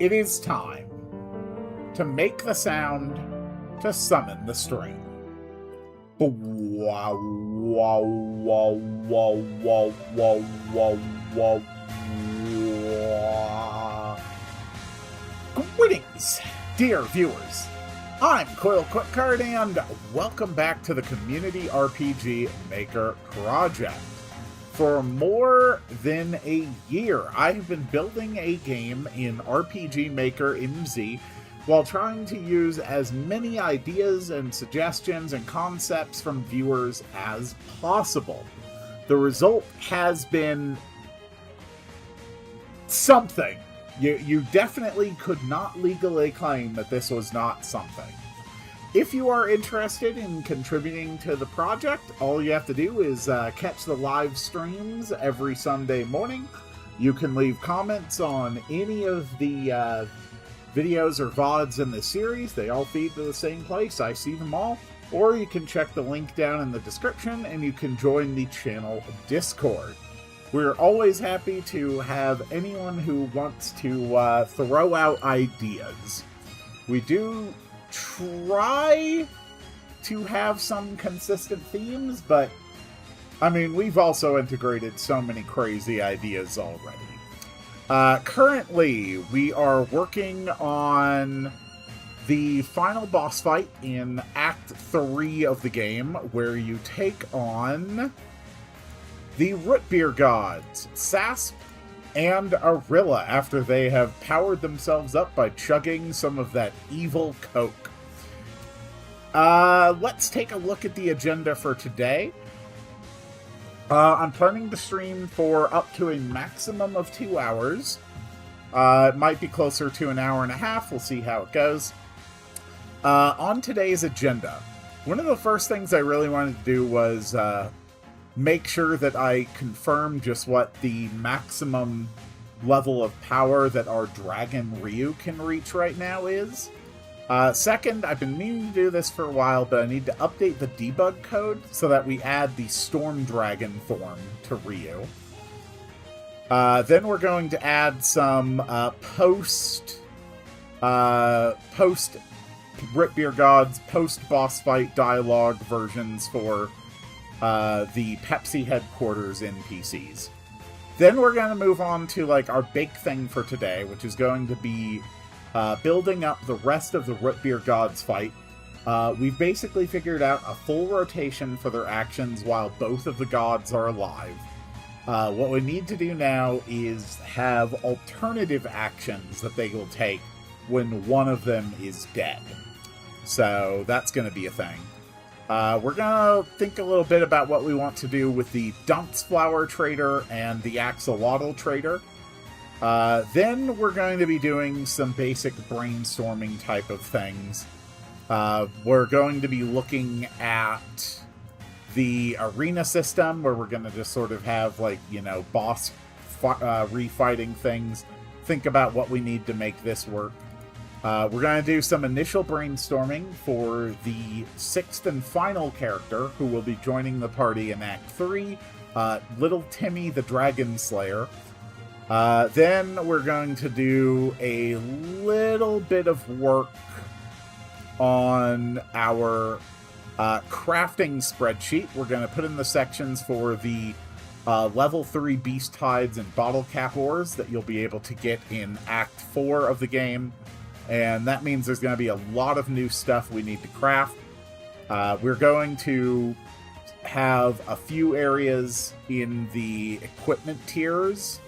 It is time to make the sound to summon the stream. Wow, wow, wow, wow, wow, wow, wow, wow, wow. Greetings, dear viewers. I'm Coil Quickcard, and welcome back to the Community RPG Maker Project. For more than a year, I have been building a game in RPG Maker MZ while trying to use as many ideas and suggestions and concepts from viewers as possible. The result has been something. You definitely could not legally claim that this was not something. If you are interested in contributing to the project, all you have to do is catch the live streams every Sunday morning. You can leave comments on any of the videos or VODs in the series. They all feed to the same place. I see them all. Or you can check the link down in the description and you can join the channel Discord. We're always happy to have anyone who wants to throw out ideas. We do try to have some consistent themes, but I mean, we've also integrated so many crazy ideas already. Currently, we are working on the final boss fight in Act 3 of the game, where you take on the root beer gods, Sasp and Arilla, after they have powered themselves up by chugging some of that evil Coke. Let's take a look at the agenda for today. I'm planning to stream for up to a maximum of 2 hours. It might be closer to an hour and a half. We'll see how it goes. On today's agenda, one of the first things I really wanted to do was make sure that I confirm just what the maximum level of power that our Dragon Ryu can reach right now is. Second, I've been meaning to do this for a while, but I need to update the debug code so that we add the Storm Dragon form to Ryu. Then we're going to add some post Root Beer Gods, post-boss fight dialogue versions for the Pepsi headquarters NPCs. Then we're going to move on to like our big thing for today, which is going to be building up the rest of the Root Beer Gods fight. We've basically figured out a full rotation for their actions while both of the gods are alive. What we need to do now is have alternative actions that they will take when one of them is dead. So that's going to be a thing. We're going to think a little bit about what we want to do with the Dunce Flower Trader and the Axolotl Trader. Then we're going to be doing some basic brainstorming type of things. We're going to be looking at the arena system, where we're going to just sort of have, like, you know, boss refighting things. Think about what we need to make this work. We're going to do some initial brainstorming for the 6th and final character who will be joining the party in Act 3, Little Timmy the Dragon Slayer. Then we're going to do a little bit of work on our crafting spreadsheet. We're going to put in the sections for the level 3 beast hides and bottle cap ores that you'll be able to get in Act 4 of the game. And that means there's going to be a lot of new stuff we need to craft. We're going to have a few areas in the equipment tiers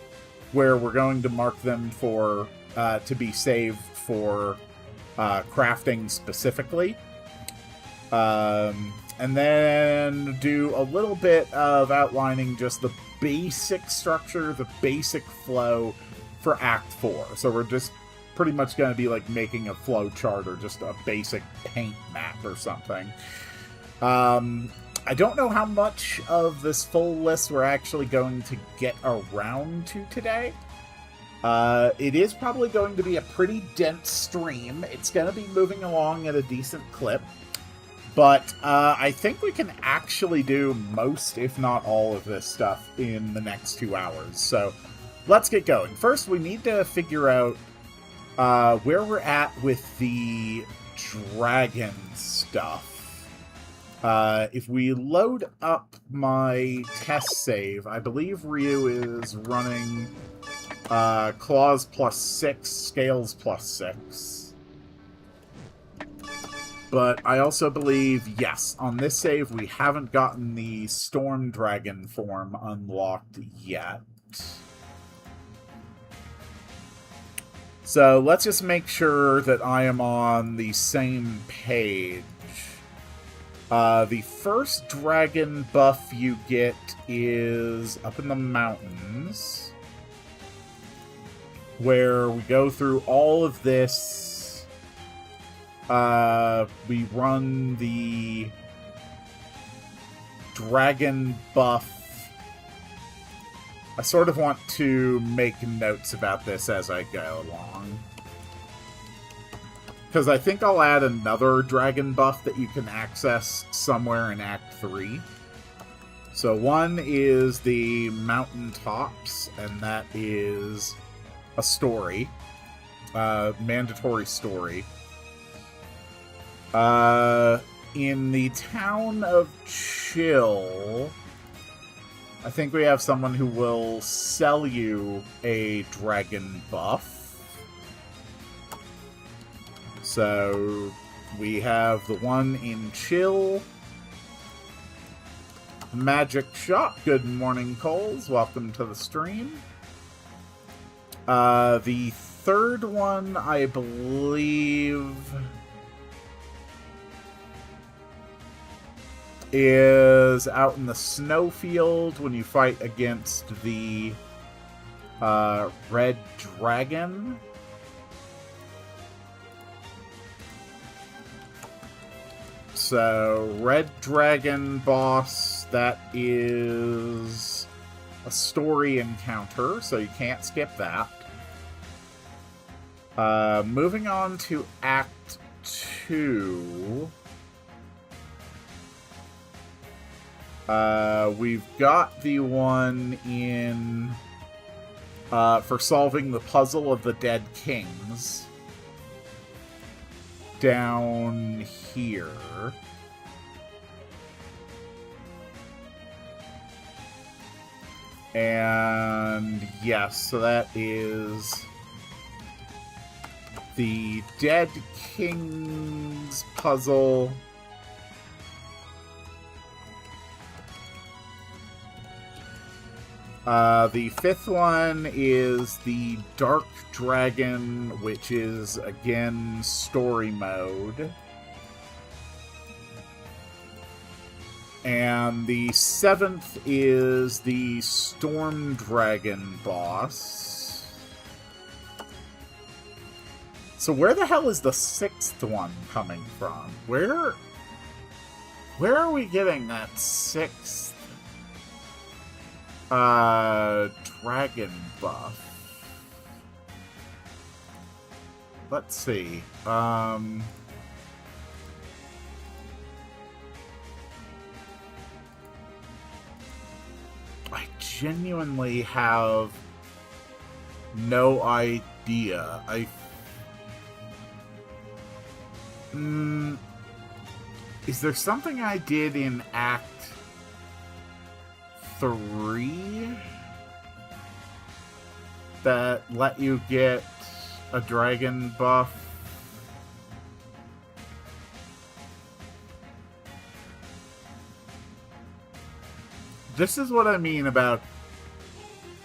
where we're going to mark them for to be saved for crafting specifically. And then do a little bit of outlining just the basic structure, the basic flow for Act 4. So we're just pretty much going to be like making a flow chart or just a basic paint map or something. I don't know how much of this full list we're actually going to get around to today. It is probably going to be a pretty dense stream. It's going to be moving along at a decent clip. But I think we can actually do most, if not all, of this stuff in the next 2 hours. So let's get going. First, we need to figure out where we're at with the dragon stuff. If we load up my test save, I believe Ryu is running claws +6, scales +6. But I also believe, yes, on this save we haven't gotten the Storm Dragon form unlocked yet. So let's just make sure that I am on the same page. The first dragon buff you get is up in the mountains, where we go through all of this. We run the dragon buff. I sort of want to make notes about this as I go along, because I think I'll add another dragon buff that you can access somewhere in Act 3. So one is the mountaintops, and that is a story. Mandatory story. In the town of Chill, I think we have someone who will sell you a dragon buff. So we have the one in Chill. Magic Shop. Good morning, Coles. Welcome to the stream. The third one, I believe, is out in the snowfield when you fight against the red dragon. So, red dragon boss, that is a story encounter, so you can't skip that. Moving on to Act 2. We've got the one in for solving the puzzle of the dead kings down here. And yes, so that is the dead kings puzzle. The fifth one is the Dark Dragon, which is, again, story mode. And the seventh is the Storm Dragon boss. So where the hell is the sixth one coming from? Where are we getting that sixth dragon buff? Let's see. I genuinely have no idea. Is there something I did in Act 3 that let you get a dragon buff? This is what I mean about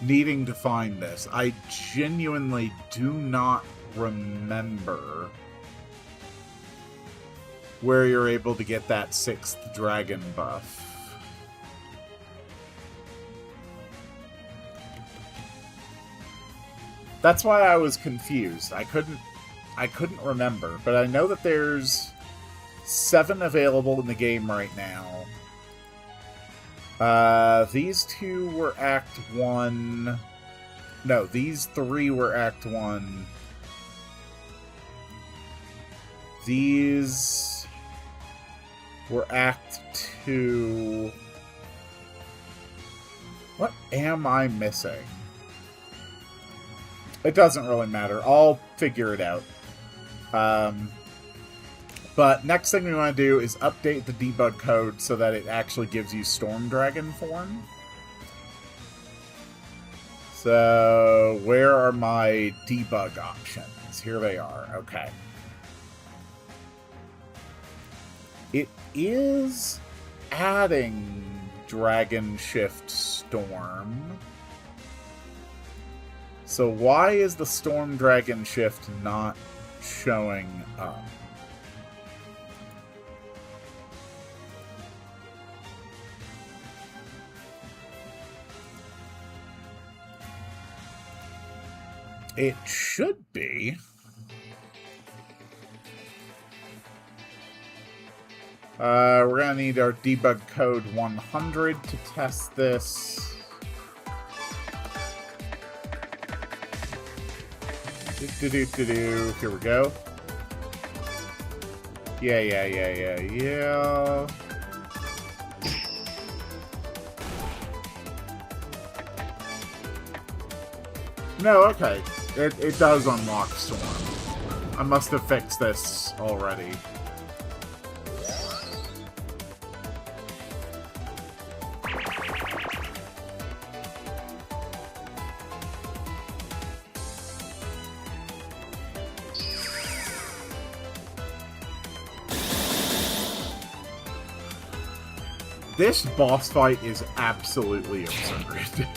needing to find this. I genuinely do not remember where you're able to get that sixth dragon buff. That's why I was confused. I couldn't remember, but I know that there's 7 available in the game right now. These 2 were Act 1. No, these 3 were Act 1. These were Act 2. What am I missing? It doesn't really matter. I'll figure it out. But next thing we want to do is update the debug code so that it actually gives you Storm Dragon form. So, where are my debug options? Here they are. Okay. It is adding Dragon Shift Storm. So why is the Storm Dragon Shift not showing up? It should be. We're going to need our debug code 100 to test this. Here we go. Yeah. No, okay. It does unlock Storm. I must have fixed this already. This boss fight is absolutely absurd.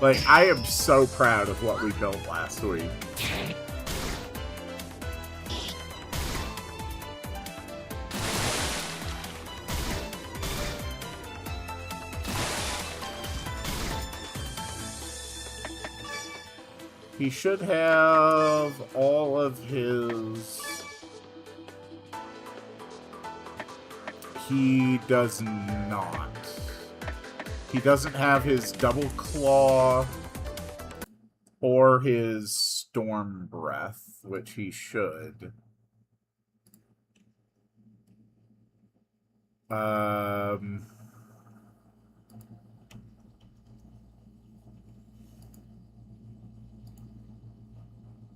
Like, I am so proud of what we built last week. He should have all of his... He does not. He doesn't have his Double Claw or his Storm Breath, which he should.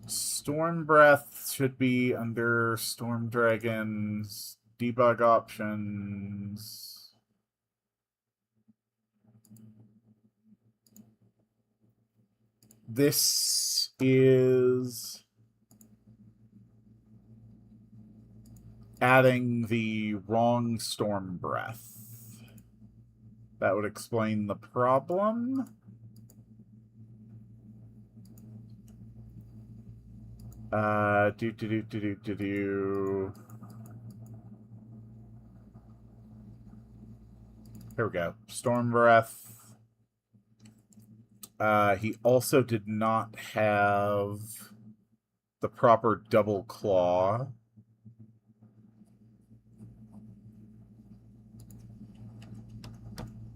Storm Breath should be under Storm Dragon's debug options. This is adding the wrong Storm Breath. That would explain the problem. Here we go. Storm Breath. He also did not have the proper Double Claw.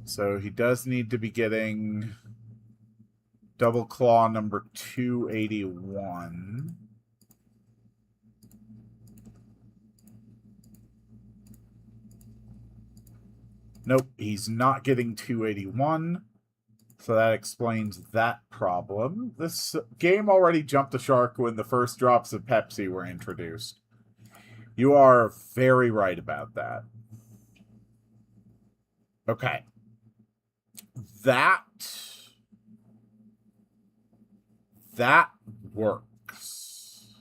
So he does need to be getting Double Claw number 281. Nope, he's not getting 281. So that explains that problem. This game already jumped the shark when the first drops of Pepsi were introduced. You are very right about that. Okay. That works.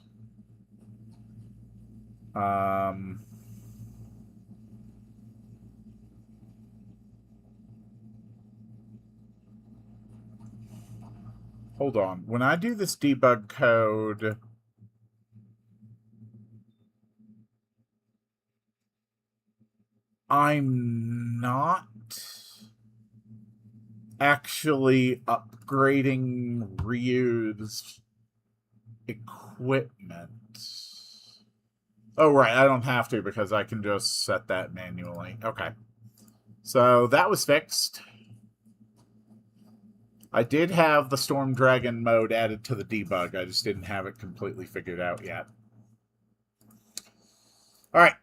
Hold on. When I do this debug code, I'm not actually upgrading Ryu's equipment. Oh, right. I don't have to because I can just set that manually. Okay. So that was fixed. I did have the Storm Dragon mode added to the debug. I just didn't have it completely figured out yet. All right.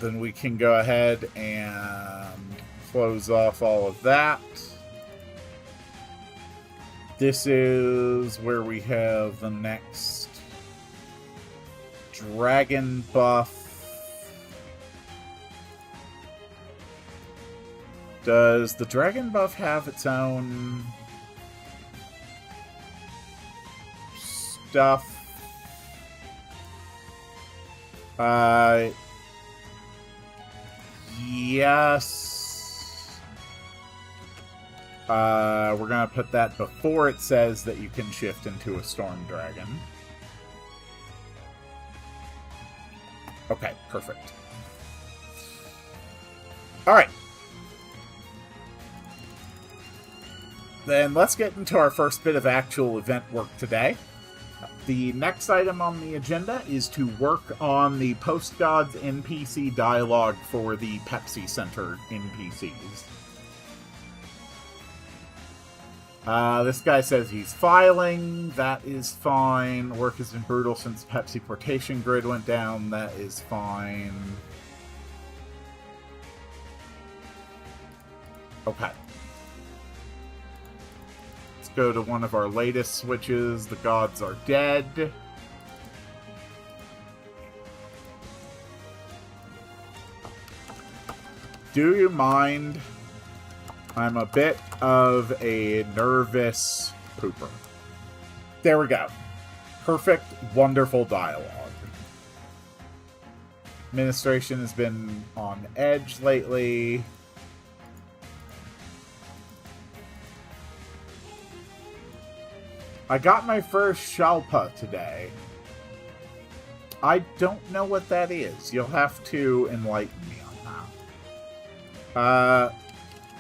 Then we can go ahead and close off all of that. This is where we have the next dragon buff. Does the dragon buff have its own stuff? Yes. We're gonna put that before it says that you can shift into a storm dragon. Okay, perfect. Alright. Then let's get into our first bit of actual event work today. The next item on the agenda is to work on the Post-Gods NPC dialogue for the Pepsi Center NPCs. This guy says he's filing. That is fine. Work has been brutal since Pepsi portation grid went down. That is fine. Okay. Go to one of our latest switches. The gods are dead. Do you mind? I'm a bit of a nervous pooper. There we go. Perfect, wonderful dialogue. Administration has been on edge lately. I got my first Shalpa today. I don't know what that is. You'll have to enlighten me on that.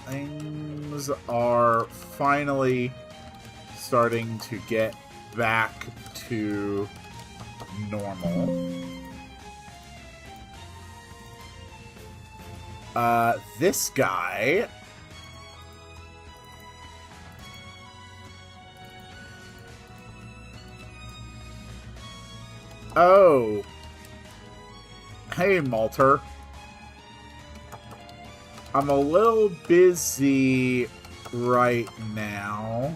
Things are finally starting to get back to normal. This guy... Oh. Hey, Malter. I'm a little busy right now.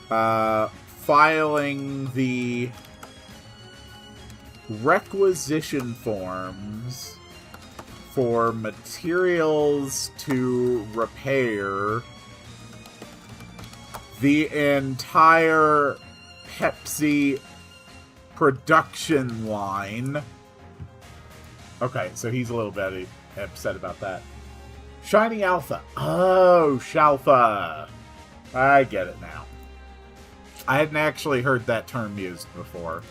Filing the requisition forms for materials to repair the entire Pepsi production line. Okay, so he's a little bit upset about that. Shiny Alpha. Oh, Shalfa. I get it now. I hadn't actually heard that term used before.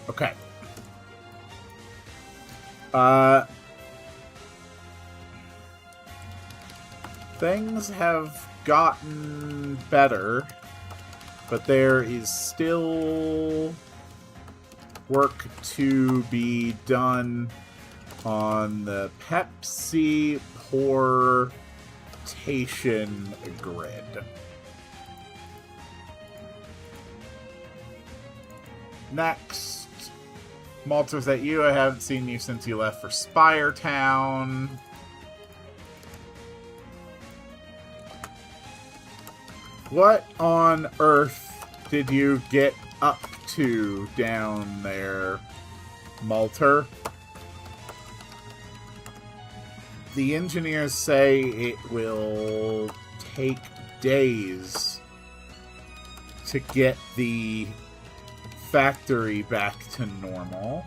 Okay. Things have gotten better, but there is still work to be done on the Pepsi portation grid. Next, Malter's at you. I haven't seen you since you left for Spire Town. What on earth did you get up to down there, Malter? The engineers say it will take days to get the factory back to normal.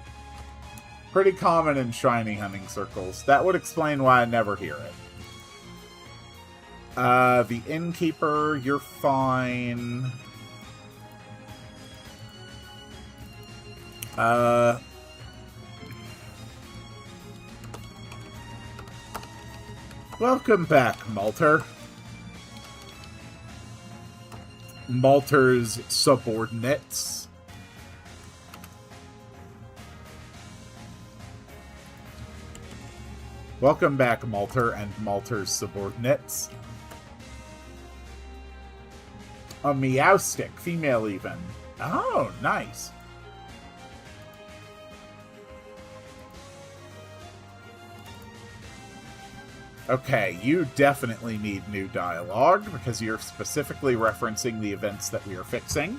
Pretty common in shiny hunting circles. That would explain why I never hear it. The innkeeper, you're fine. Welcome back, Malter. Malter's subordinates. Welcome back, Malter and Malter's subordinates. A Meowstick, female even. Oh, nice. Okay, you definitely need new dialogue, because you're specifically referencing the events that we are fixing.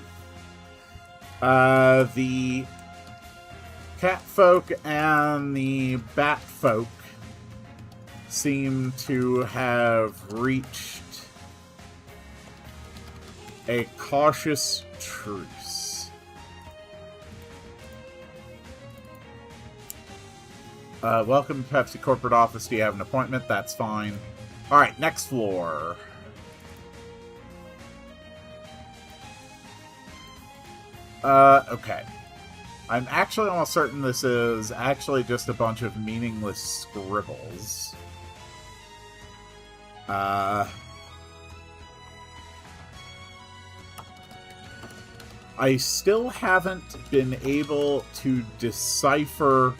The cat folk and the bat folk seem to have reached a cautious truce. Welcome to Pepsi corporate office. Do you have an appointment? That's fine. Alright, next floor. Okay. I'm actually almost certain this is actually just a bunch of meaningless scribbles. I still haven't been able to decipher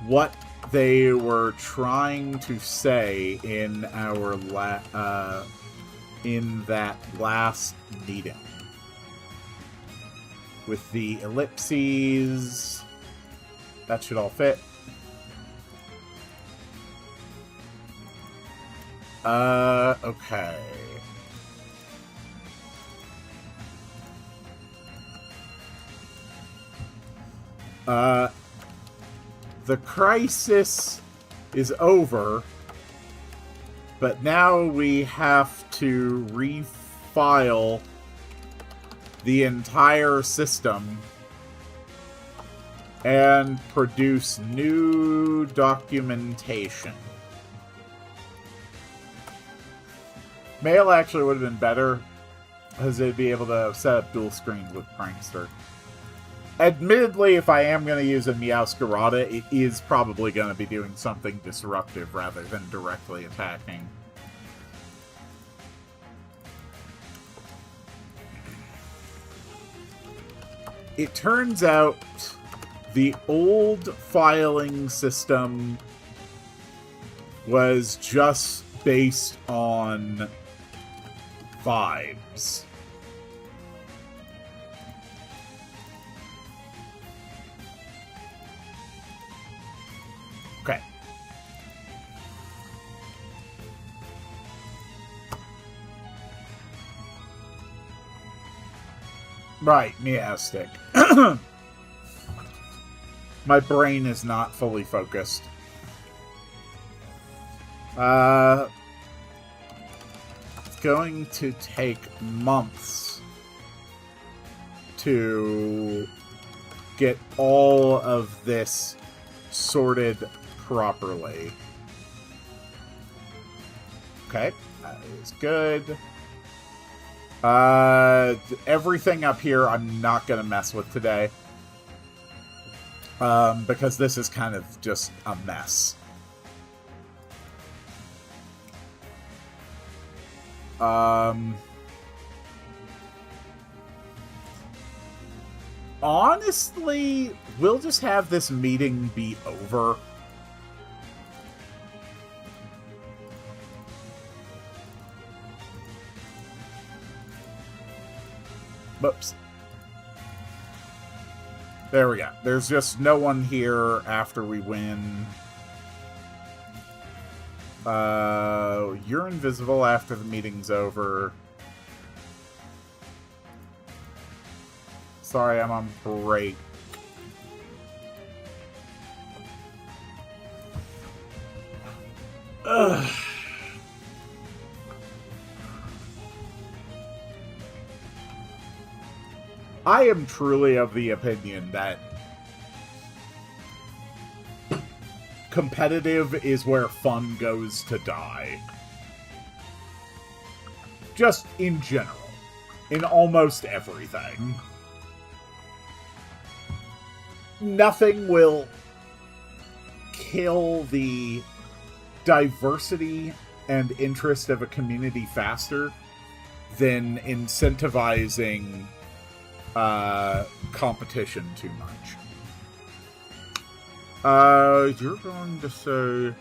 what they were trying to say in our in that last meeting. With the ellipses, that should all fit. Okay. The crisis is over, but now we have to refile the entire system and produce new documentation. Mail actually would have been better, because they'd be able to set up dual screens with Prankster. Admittedly, if I am going to use a Meowscarada, it is probably going to be doing something disruptive rather than directly attacking. It turns out the old filing system was just based on vibes. Okay. Right, Meowstick. My brain is not fully focused. It's going to take months to get all of this sorted properly. Okay, that is good. Everything up here I'm not going to mess with today. Because this is kind of just a mess. Honestly, we'll just have this meeting be over. Whoops. There we go. There's just no one here after we win. You're invisible after the meeting's over. Sorry, I'm on break. Ugh. I am truly of the opinion that competitive is where fun goes to die. Just in general. In almost everything. Nothing will kill the diversity and interest of a community faster than incentivizing competition too much. You're going to say...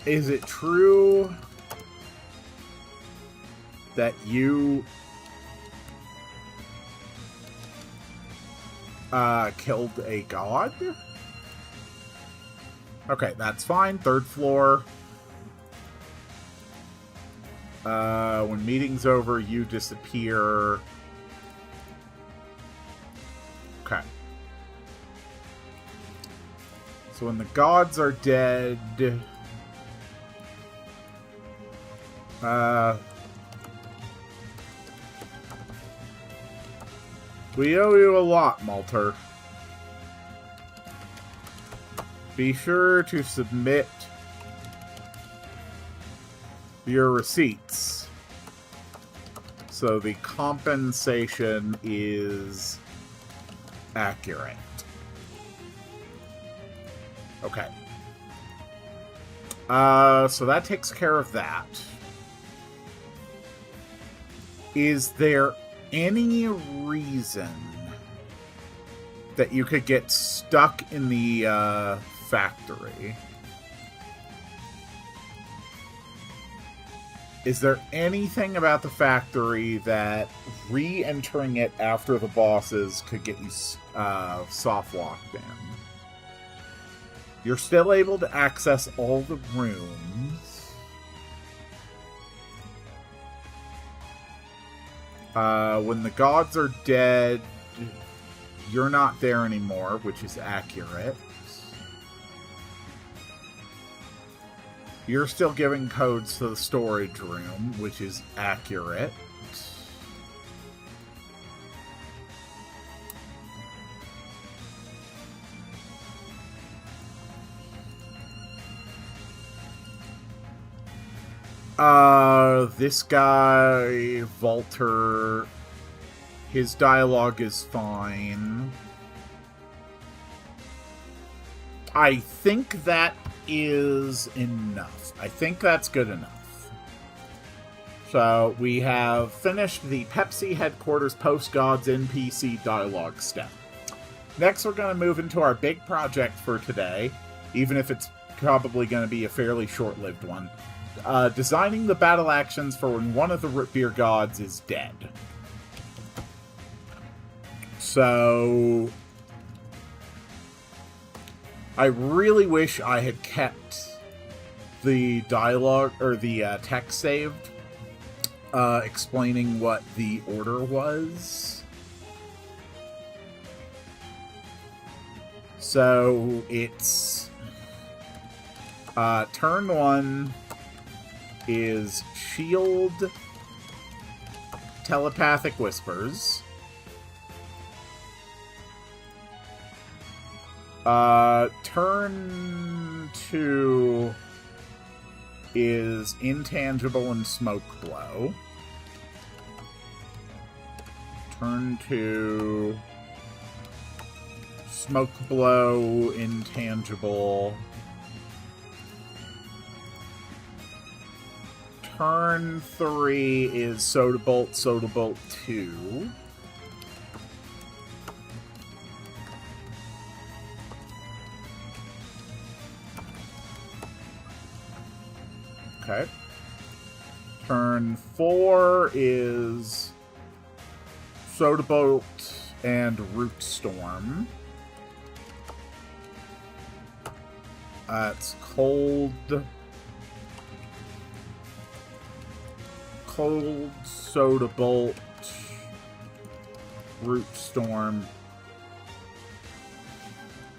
Is it true that you killed a god? Okay, that's fine. Third floor. When meeting's over, you disappear. Okay. So when the gods are dead... we owe you a lot, Malter. Be sure to submit your receipts so the compensation is accurate. Okay. So that takes care of that. Is there any reason that you could get stuck in the factory? Is there anything about the factory that re-entering it after the bosses could get you soft locked in? You're still able to access all the rooms. When the gods are dead, you're not there anymore, which is accurate. You're still giving codes to the storage room, which is accurate. This guy, Walter, his dialogue is fine. I think that is enough. I think that's good enough. So we have finished the Pepsi headquarters post-gods NPC dialogue step. Next, we're going to move into our big project for today, even if it's probably going to be a fairly short-lived one. Designing the battle actions for when one of the root beer gods is dead. So I really wish I had kept the dialogue, or the text saved, explaining what the order was. So it's turn 1 is shield telepathic whispers. Turn 2 is intangible and smoke blow. Turn 2 smoke blow, intangible. Turn 3 is Soda Bolt 2. Okay. Turn 4 is Soda Bolt and Root Storm. It's cold, Soda Bolt, Root Storm.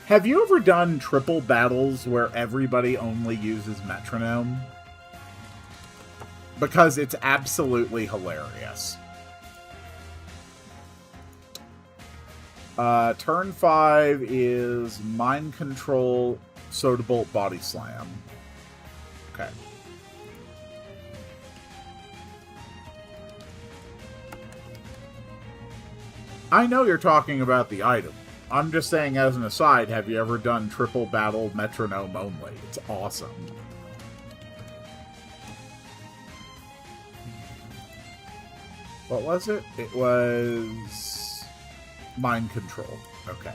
Have you ever done triple battles where everybody only uses metronome? Because it's absolutely hilarious. Turn 5 is Mind Control, Soda Bolt, Body Slam. Okay. I know you're talking about the item. I'm just saying as an aside, have you ever done triple battle metronome only? It's awesome. What was it? It was Mind Control. Okay.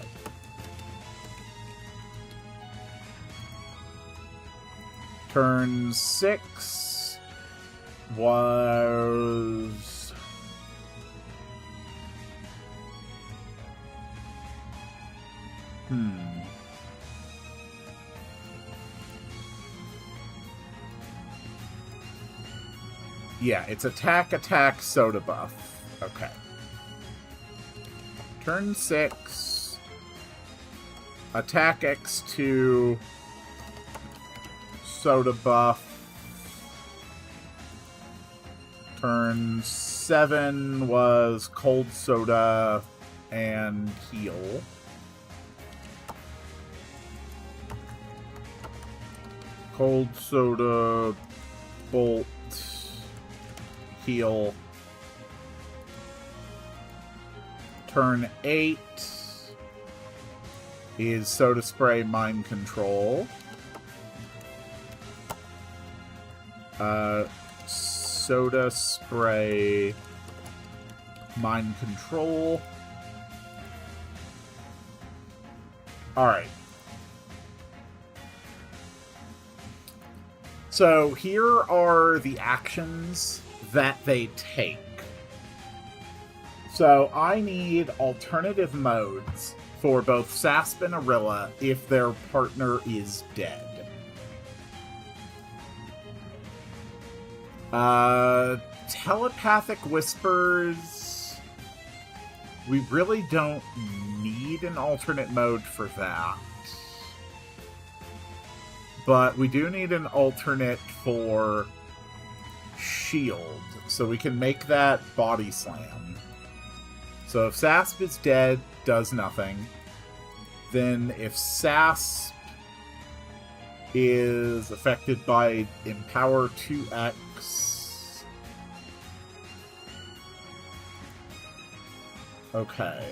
Turn 6 was... Yeah, it's attack, attack, soda buff. Okay. Turn 6. Attack X2. Soda buff. Turn 7 was cold soda and heal. Cold soda, bolt, heal. Turn 8 is soda spray, mind control. Soda spray, mind control. Alright. So here are the actions that they take. So I need alternative modes for both Sasp and Arilla if their partner is dead. Telepathic Whispers, we really don't need an alternate mode for that. But we do need an alternate for Shield, so we can make that Body Slam. So if Sasp is dead, does nothing. Then if Sasp is affected by Empower 2X, okay.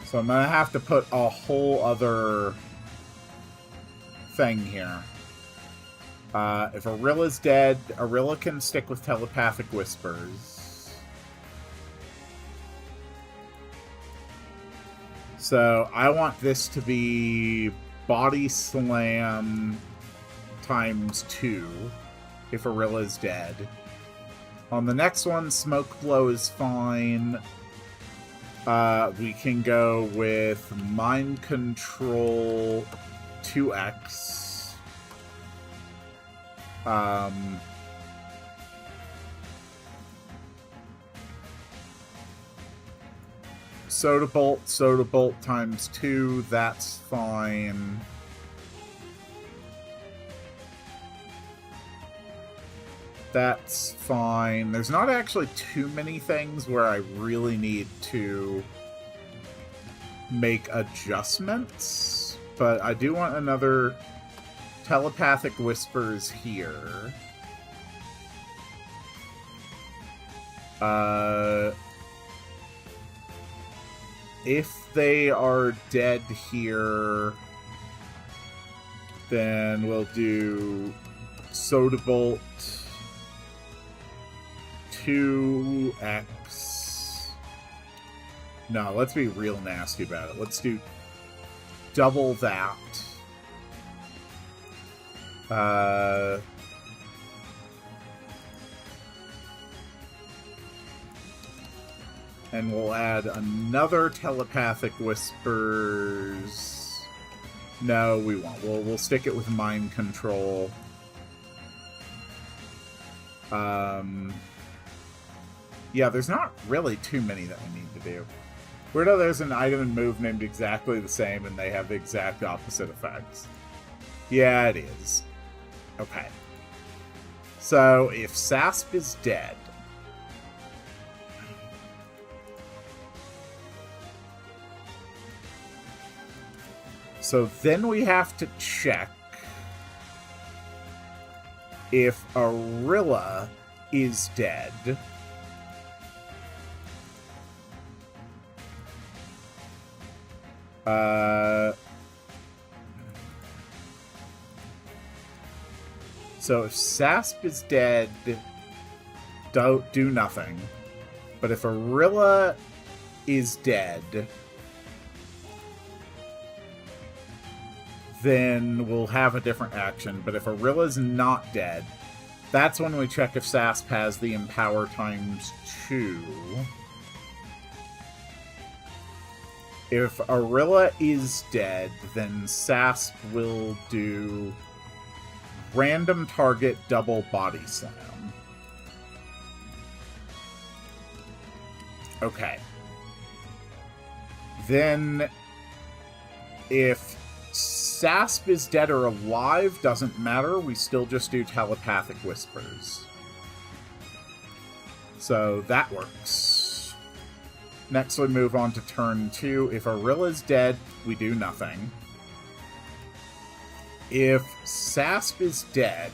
So I'm gonna have to put a whole other thing here. If Arilla's dead, Arilla can stick with Telepathic Whispers. So I want this to be Body Slam times 2 if Arilla's dead. On the next one, Smoke Blow is fine. We can go with Mind Control 2X. Soda Bolt times 2, that's fine. That's fine. There's not actually too many things where I really need to make adjustments, but I do want another Telepathic Whispers here. If they are dead here, then we'll do Soda Bolt 2X. No, let's be real nasty about it. Let's do double that. And we'll add another Telepathic Whispers. No, we won't. We'll stick it with Mind Control. Yeah, there's not really too many that we need to do. Weirdo, there's an item and move named exactly the same and they have the exact opposite effects. Yeah, it is. Okay. So, if Sasp is dead, so then we have to check if Arilla is dead. So if Sasp is dead, don't do nothing. But if Arilla is dead, then we'll have a different action. But if Arilla's not dead, that's when we check if Sasp has the Empower times 2. If Arilla is dead, then Sasp will do random target double body slam. Okay. Then, if Sasp is dead or alive, doesn't matter. We still just do telepathic whispers. So that works. Next, we move on to turn 2. If Arilla's dead, we do nothing. If Sasp is dead,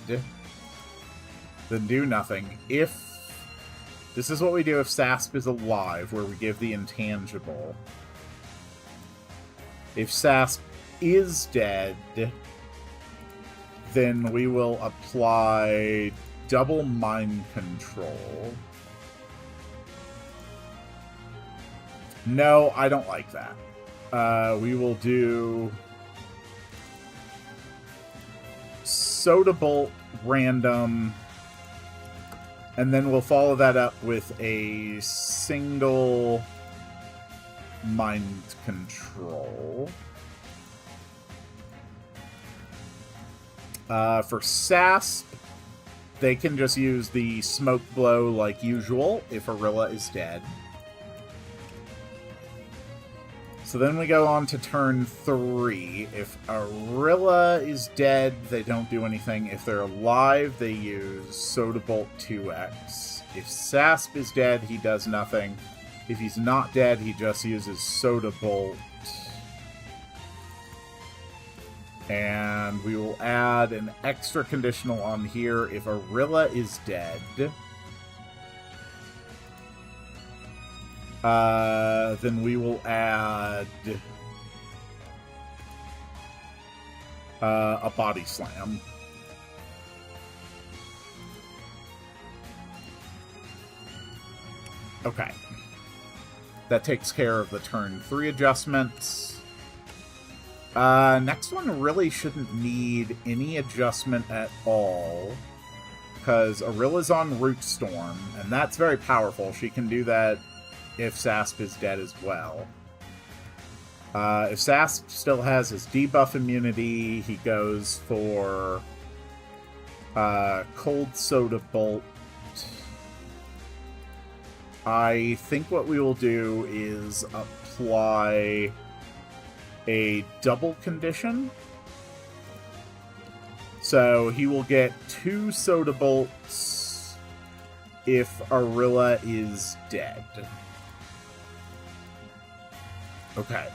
then do nothing. This is what we do if Sasp is alive, where we give the intangible. If Sasp is dead, then we will apply double mind control. No, I don't like that. We will do Soda Bolt random, and then we'll follow that up with a single mind control. For Sasp, they can just use the smoke blow like usual if Arilla is dead. So then we go on to turn 3. If Arilla is dead, they don't do anything. If they're alive, they use Soda Bolt 2x. If Sasp is dead, he does nothing. If he's not dead, he just uses Soda Bolt. And we will add an extra conditional on here. If Arilla is dead, then we will add a body slam. Okay. That takes care of the turn 3 adjustments. Next one really shouldn't need any adjustment at all, because Arilla's on Root Storm, and that's very powerful. She can do that if Sasp is dead as well. If Sasp still has his debuff immunity, he goes for Cold Soda Bolt. I think what we will do is apply a double condition. So he will get 2 Soda Bolts if Arilla is dead. Okay.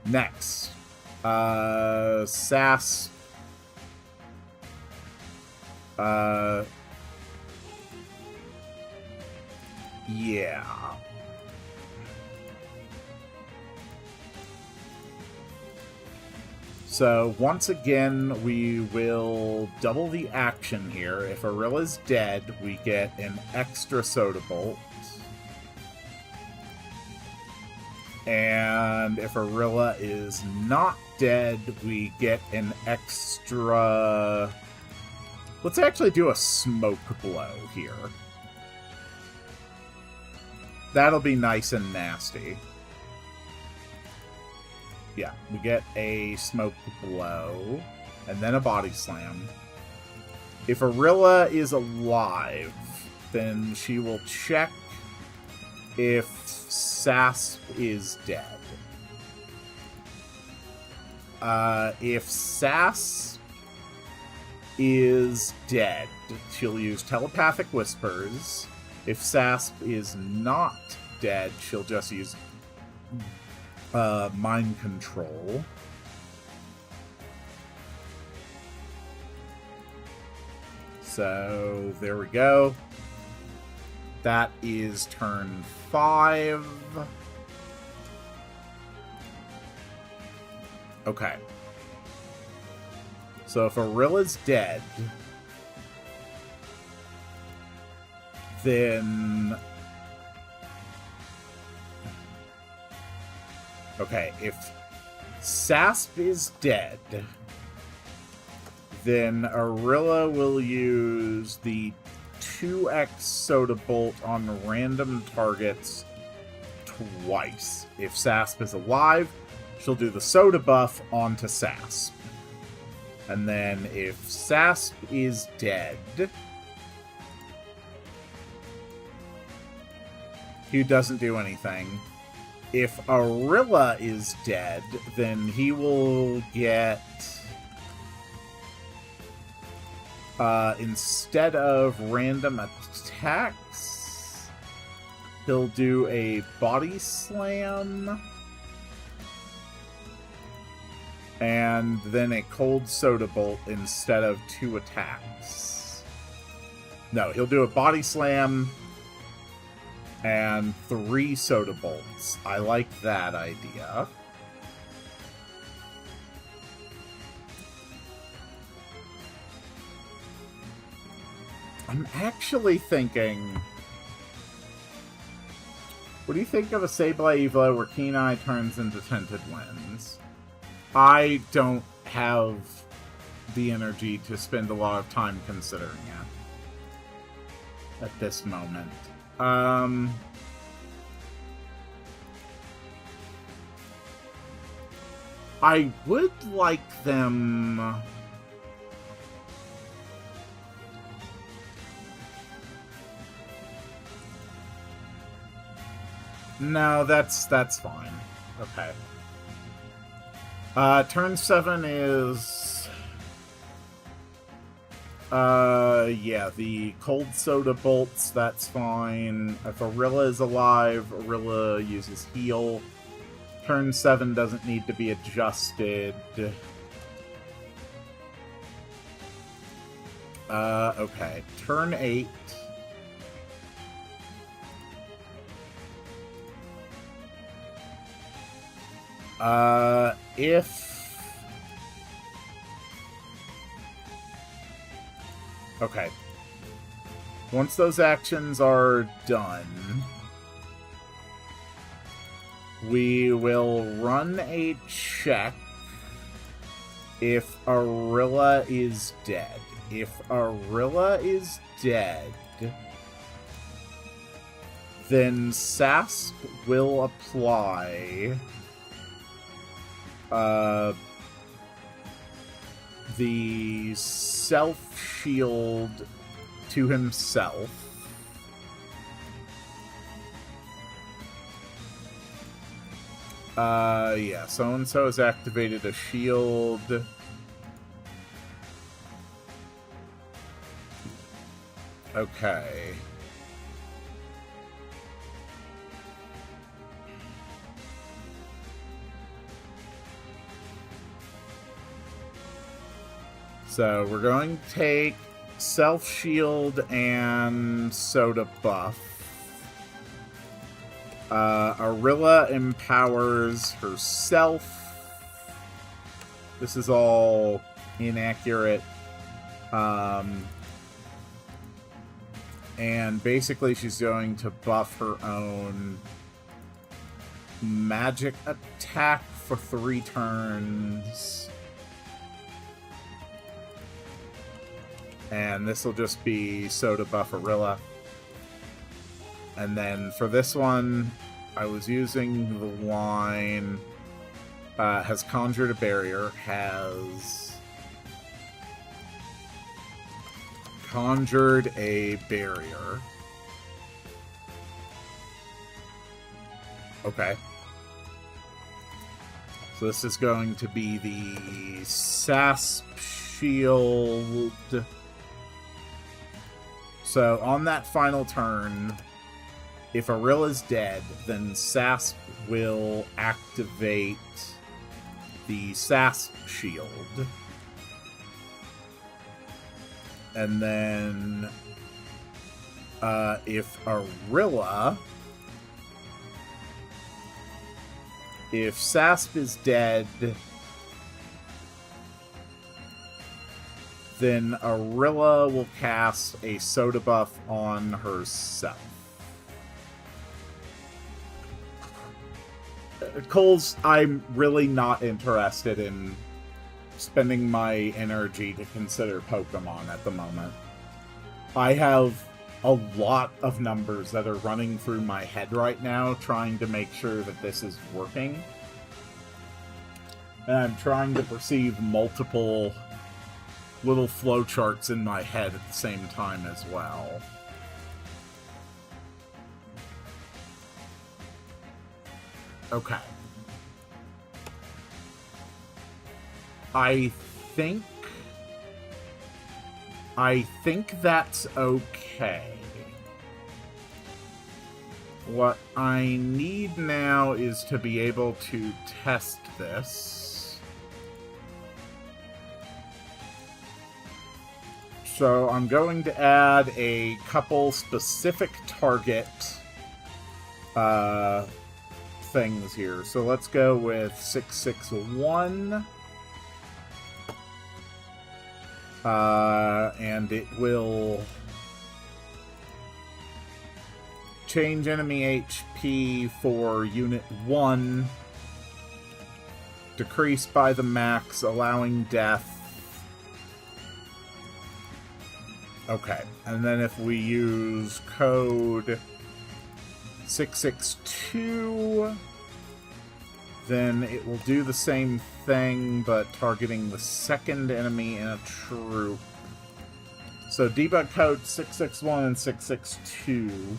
Next. Sasp. Yeah. So, once again, we will double the action here. If Arilla's dead, we get an extra Soda Bolt. And if Arilla is not dead, we get an extra... Let's actually do a Smoke Blow here. That'll be nice and nasty. Yeah, we get a Smoke Blow, and then a Body Slam. If Arilla is alive, then she will check if Sasp is dead. If Sasp is dead, she'll use Telepathic Whispers. If Sasp is not dead, she'll just use Mind Control. So, there we go. That is turn 5. Okay. So if Arilla's dead, then... Okay, if Sasp is dead, then Arilla will use the 2x Soda Bolt on random targets twice. If Sasp is alive, she'll do the soda buff onto Sasp. And then if Sasp is dead, he doesn't do anything. If Arilla is dead, then he will get... instead of random attacks, he'll do a body slam. And then a cold soda bolt instead of 2 attacks. No, he'll do a body slam and 3 soda bolts. I like that idea. I'm actually thinking... What do you think of a Sableye Evo where Keen Eye turns into Tinted Winds? I don't have the energy to spend a lot of time considering it at this moment. I would like them... No, that's fine. Okay. Turn 7 is... yeah, the cold soda bolts, that's fine. If Arilla is alive, Arilla uses heal. Turn 7 doesn't need to be adjusted. Okay. Turn 8. Okay. Once those actions are done, we will run a check if Arilla is dead. If Arilla is dead, then Sasp will apply the self-shield to himself. Yeah, so-and-so has activated a shield. Okay. So we're going to take self-shield and soda buff. Arilla empowers herself. This is all inaccurate. And basically she's going to buff her own magic attack for 3 turns. And this will just be soda buff Arilla. And then for this one, I was using the line, has conjured a barrier, has conjured a barrier. Okay. So this is going to be the Sasp shield. So on that final turn, if Arilla is dead, then Sasp will activate the Sasp shield. And then if Sasp is dead, then Arilla will cast a soda buff on herself. Cole's, I'm really not interested in spending my energy to consider Pokemon at the moment. I have a lot of numbers that are running through my head right now, trying to make sure that this is working. And I'm trying to perceive multiple little flowcharts in my head at the same time as well. Okay. I think that's okay. What I need now is to be able to test this. So I'm going to add a couple specific target things here. So let's go with 661. And it will change enemy HP for Unit 1, decrease by the max, allowing death. Okay, and then if we use code 662, then it will do the same thing, but targeting the second enemy in a troop. So debug code 661 and 662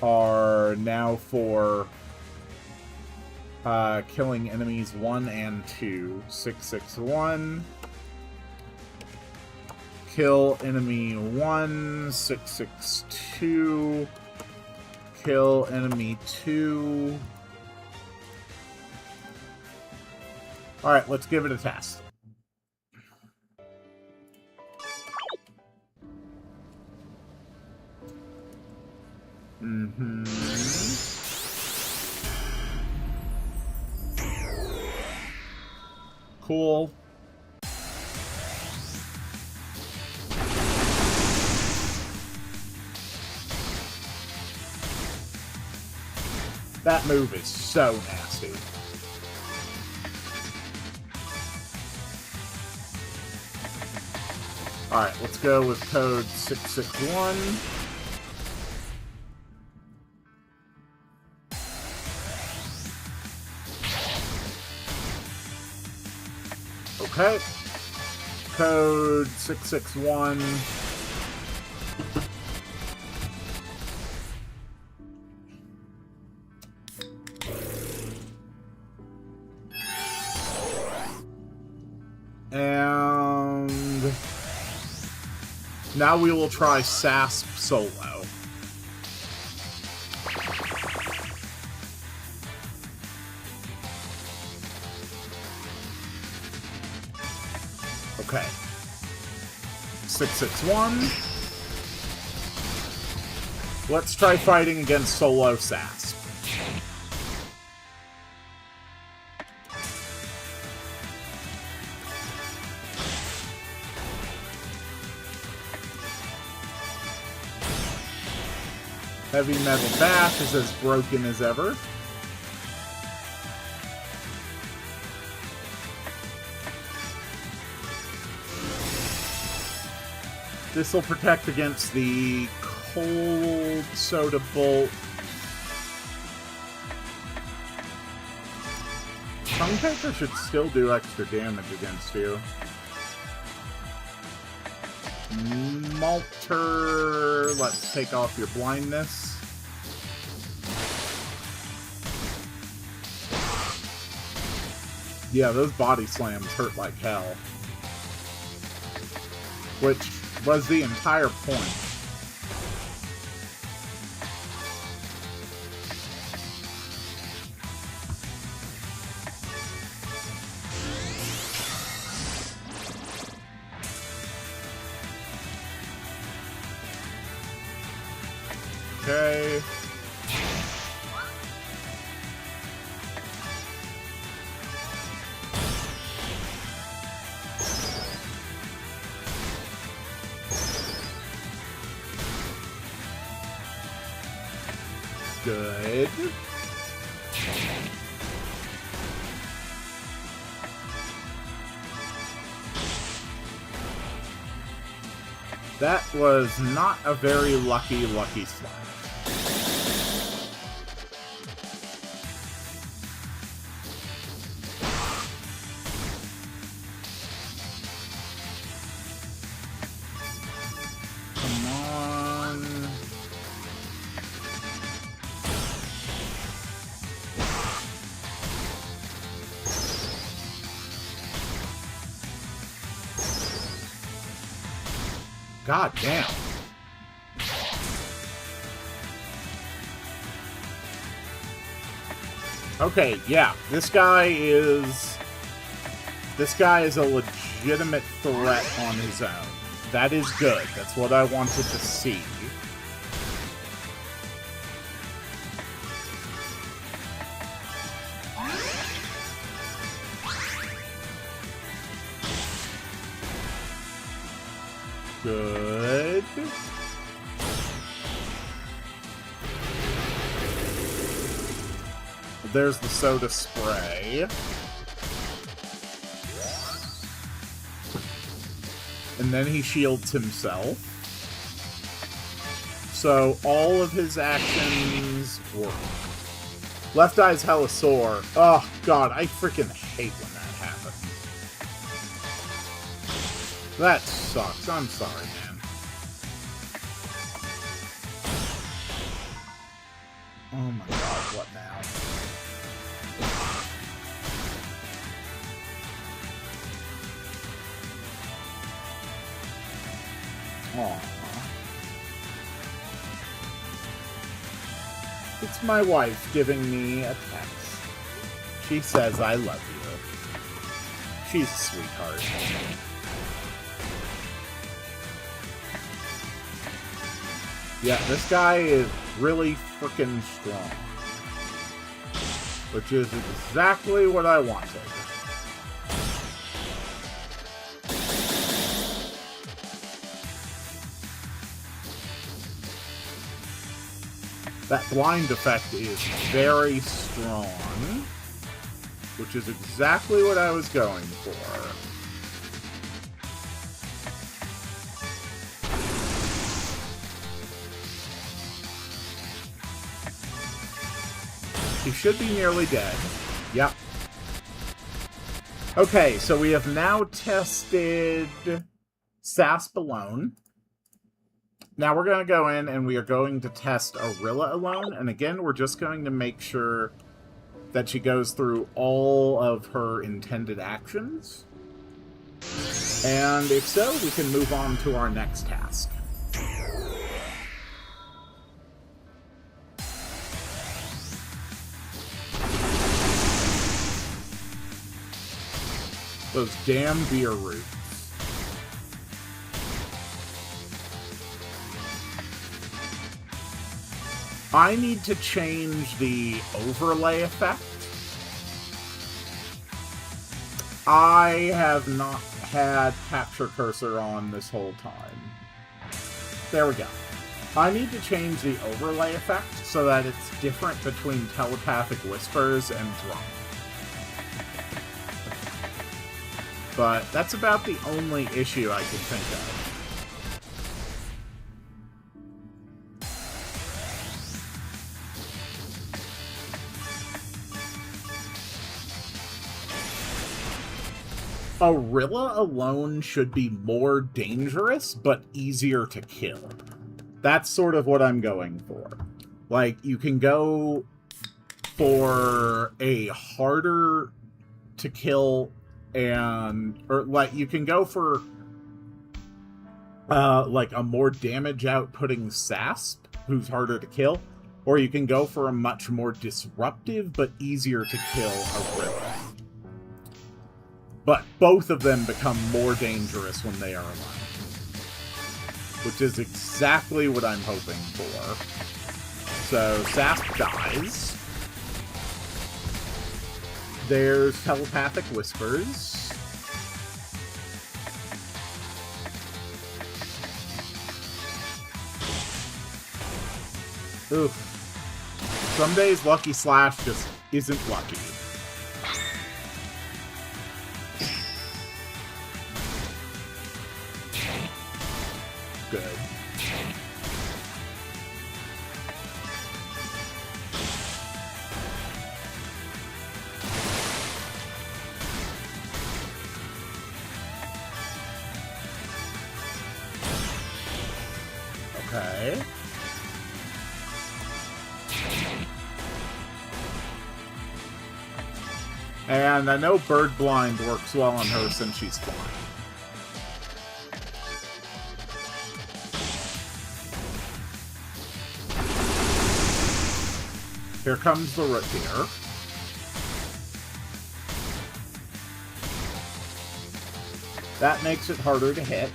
are now for killing enemies 1 and 2. 661. Kill enemy 1. 662. Kill enemy 2. Alright, let's give it a test. Cool. That move is so nasty. Alright, let's go with code 661. Okay. Code 661. And now we will try Sasp solo. Okay. 661. Let's try fighting against solo Sasp. Heavy Metal Bash is as broken as ever. This will protect against the Cold Soda Bolt. Tongue Paper should still do extra damage against you. Malter, let's take off your blindness. Yeah, those body slams hurt like hell. Which was the entire point. Okay. Good. That was not a very lucky slash. Come on. God damn. Okay, yeah, this guy is a legitimate threat on his own. That is good. That's what I wanted to see. Good. There's the soda spray. And then he shields himself. So all of his actions work. Left eye's hella sore. Oh, God, I freaking hate when that happens. That sucks. I'm sorry, man. Oh my god, what now? Aww. It's my wife giving me a text. She says I love you. She's a sweetheart. Yeah, this guy is really freaking strong. Which is exactly what I wanted. That blind effect is very strong. Which is exactly what I was going for. He should be nearly dead. Yep. Okay, so we have now tested Sasp alone. Now we're going to go in and we are going to test Arilla alone. And again, we're just going to make sure that she goes through all of her intended actions. And if so, we can move on to our next task. Those damn beer roots. I need to change the overlay effect. I have not had capture cursor on this whole time. There we go. I need to change the overlay effect so that it's different between telepathic whispers and drum. But that's about the only issue I can think of. Arilla alone should be more dangerous, but easier to kill. That's sort of what I'm going for. Like, you can go for a harder to kill or like you can go for like a more damage outputting Sasp, who's harder to kill, or you can go for a much more disruptive but easier to kill Arilla. But both of them become more dangerous when they are alone, which is exactly what I'm hoping for. So Sasp dies. There's telepathic whispers. Oof. Some days Lucky Slash just isn't lucky. good. Okay. And I know Bird Blind works well on her since she's flying. Here comes the root beer. That makes it harder to hit.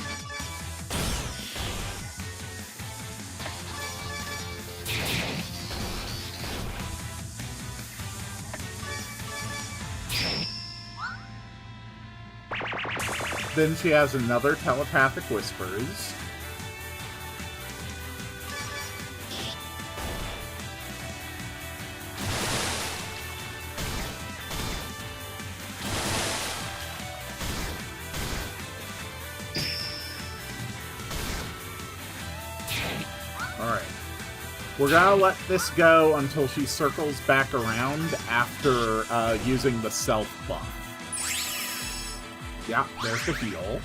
Then she has another telepathic whispers. Alright. We're gonna let this go until she circles back around after using the self buff. Yeah, there's the heal.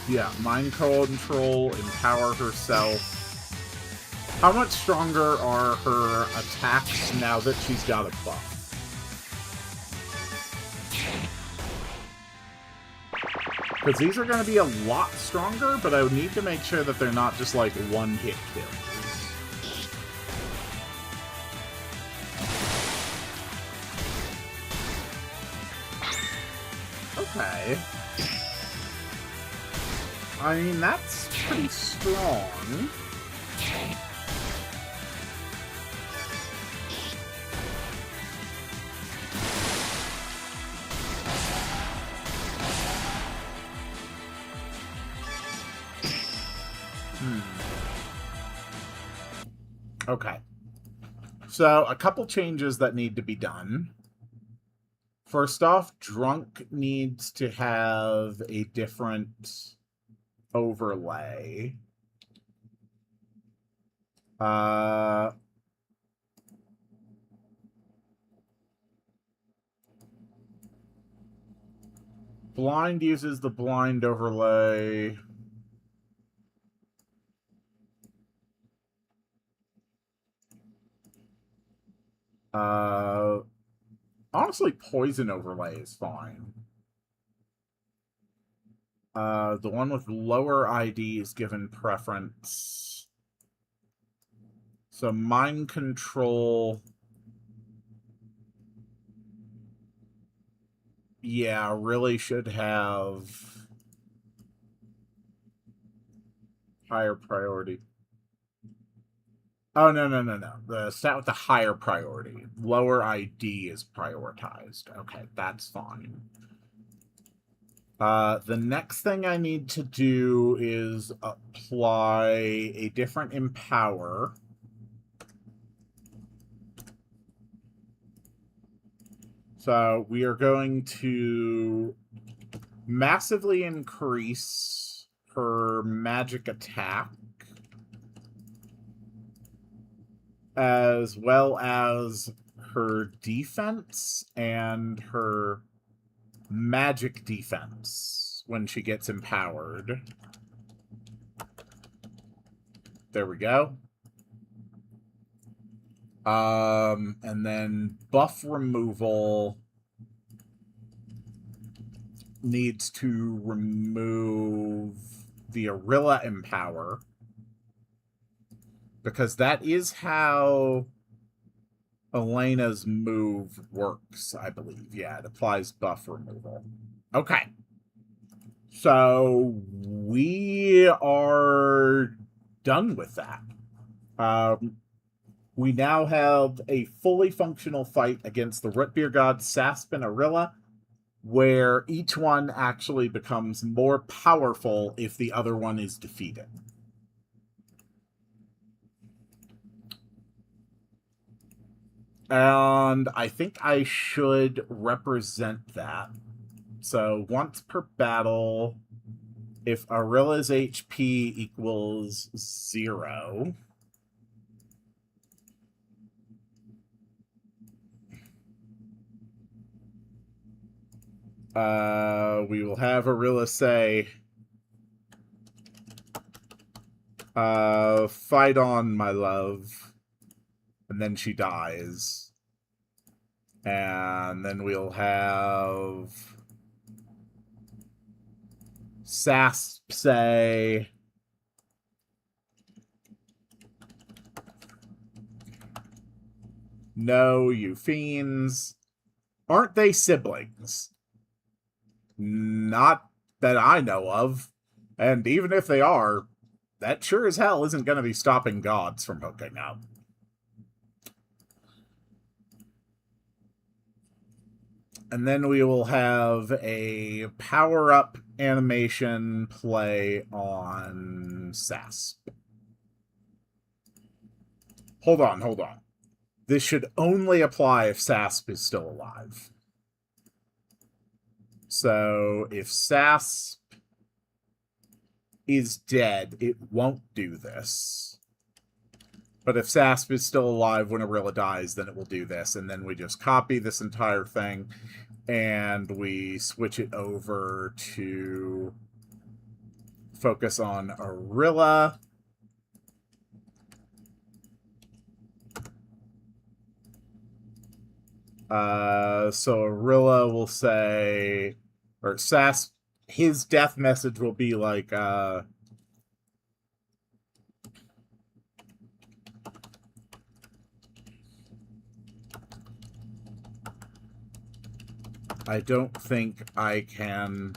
Yeah, mind control, empower herself. How much stronger are her attacks now that she's got a buff? Because these are going to be a lot stronger, but I would need to make sure that they're not just like one-hit kills. Okay. I mean, that's pretty strong. Okay. So, a couple changes that need to be done. First off, Drunk needs to have a different overlay. Blind uses the blind overlay. Honestly, poison overlay is fine. The one with lower ID is given preference. So mind control. Yeah, really should have higher priority. Oh, no. The stat with the higher priority. Lower ID is prioritized. Okay, that's fine. The next thing I need to do is apply a different empower. So we are going to massively increase her magic attack, as well as her defense and her magic defense when she gets empowered. There we go. And then buff removal needs to remove the Arilla Empower, because that is how Elena's move works, I believe. Yeah, it applies buff removal. Okay. So we are done with that. We now have a fully functional fight against the Root Beer God, Sasp, and Arilla. where each one actually becomes more powerful if the other one is defeated. And I think I should represent that. So once per battle, if Arilla's HP equals 0, we will have Arilla say, fight on, my love. And then she dies. And then we'll have Sasp say, no, you fiends. Aren't they siblings? Not that I know of. And even if they are, that sure as hell isn't going to be stopping gods from hooking up. And then we will have a power-up animation play on Sasp. Hold on. This should only apply if Sasp is still alive. So if Sasp is dead, it won't do this. But if Sasp is still alive when Arilla dies, then it will do this. And then we just copy this entire thing, and we switch it over to focus on Arilla. So Arilla will say, or Sasp, his death message will be like, I don't think I can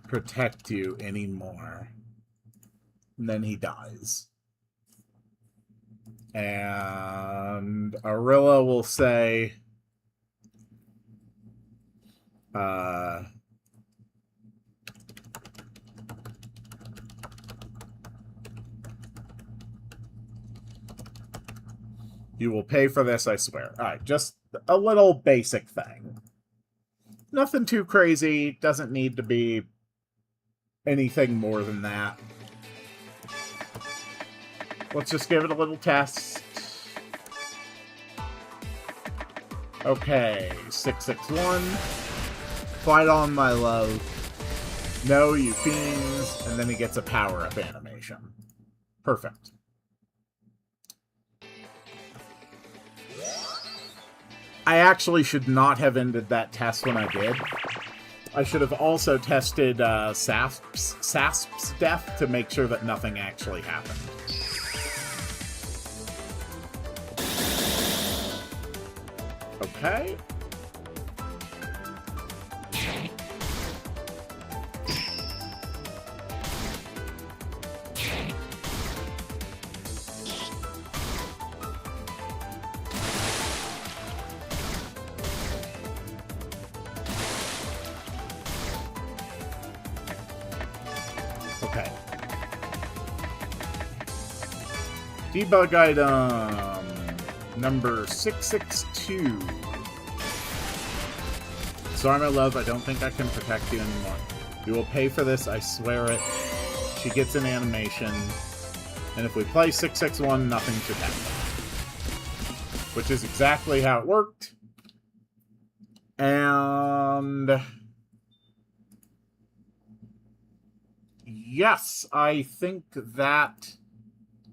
protect you anymore. And then he dies. And Arilla will say, you will pay for this, I swear. Alright, just a little basic thing. Nothing too crazy, doesn't need to be anything more than that. Let's just give it a little test. Okay, 661. Fight on, my love. No, you fiends. And then he gets a power-up animation. Perfect. I actually should not have ended that test when I did. I should have also tested Sasp's death to make sure that nothing actually happened. Okay. Okay. Debug item number 662. Sorry, my love, I don't think I can protect you anymore. You will pay for this, I swear it. She gets an animation. And if we play 661, nothing should happen. Which is exactly how it worked. And yes, I think that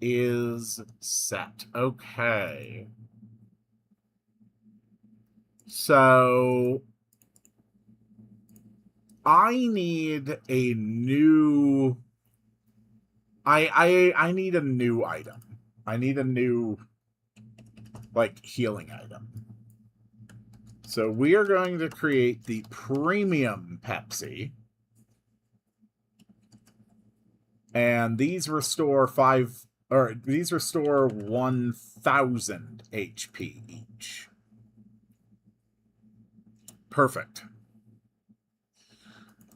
is set. Okay. So I need a new I need a new item. I need a new like healing item. So we are going to create the premium Pepsi. And these restore 1000 HP each. Perfect.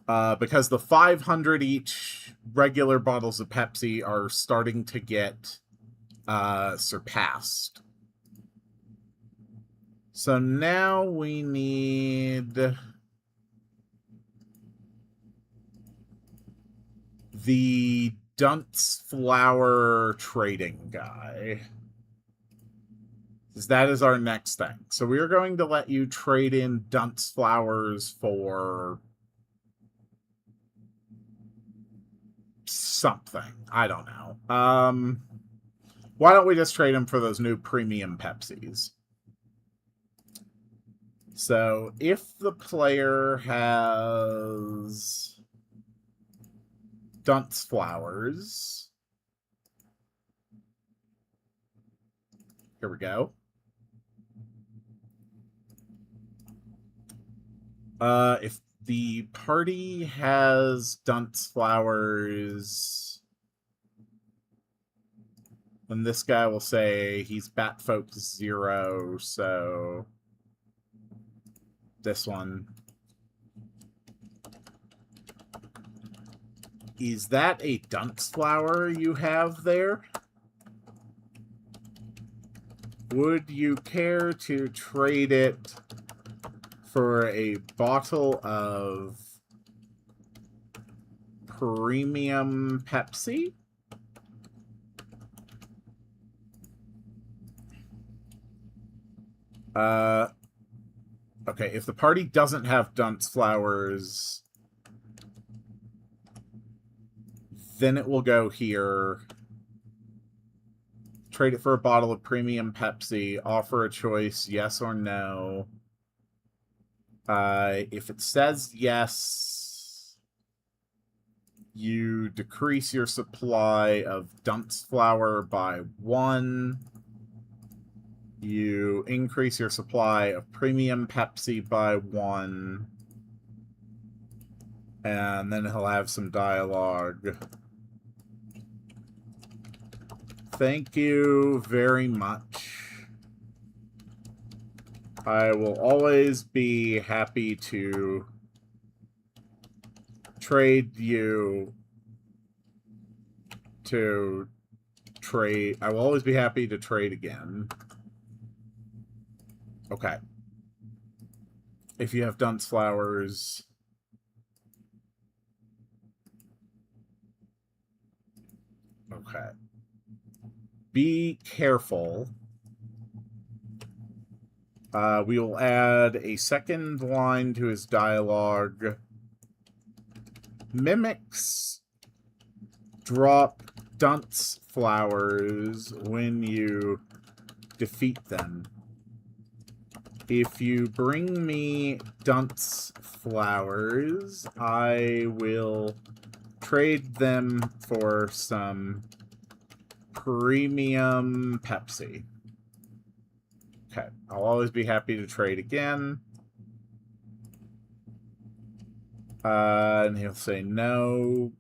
because the 500 each regular bottles of Pepsi are starting to get surpassed. So now we need the Dunce Flower trading guy. That is our next thing. So we are going to let you trade in Dunce Flowers for something. I don't know. Why don't we just trade them for those new premium Pepsis? So if the player has Dunce Flowers, here we go. If the party has Dunce Flowers, then this guy will say he's Bat Focus 0, so this one. Is that a Dunce Flower you have there? Would you care to trade it for a bottle of premium Pepsi? Okay, if the party doesn't have Dunce Flowers, then it will go here. Trade it for a bottle of premium Pepsi. Offer a choice, yes or no. If it says yes, you decrease your supply of Dunce Flower by 1. You increase your supply of premium Pepsi by 1. And then he'll have some dialogue. Thank you very much. I will always be happy to trade you to trade. I will always be happy to trade again. Okay. If you have Dunce Flowers. Okay. Be careful. We will add a second line to his dialogue. Mimics drop Dunce Flowers when you defeat them. If you bring me Dunce Flowers, I will trade them for some premium Pepsi. Okay, I'll always be happy to trade again. And he'll say no.